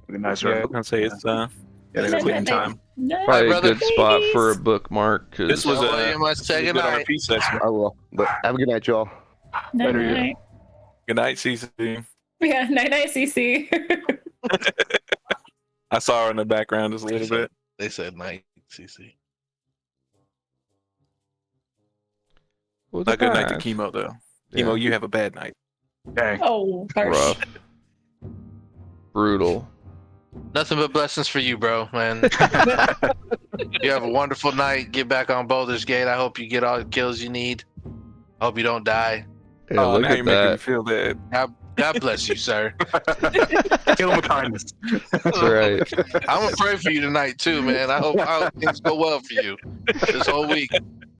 Look at nice, Yeah, I right? was gonna say it's Yeah, it's that's cleaning time. Probably a brother. good spot for a bookmark This because was Tell a you must say good goodnight. RP session. I will. But have a good night, y'all. Later, you. Night. Good night, CC. Yeah, night, CC. I saw her in the background just a little bit. They said night, CC. A good night to Chemo though. Chemo, Yeah. you have a bad night. Dang. Oh, harsh. Rough. Brutal. Nothing but blessings for you, bro, man. You have a wonderful night. Get back on Boulder's Gate. I hope you get all the kills you need. I hope you don't die. Yeah, Oh, look now at you're making me that. feel bad. God bless you, sir. Kill him with kindness. That's right. I'm gonna pray for you tonight too, man. I hope things go well for you this whole week.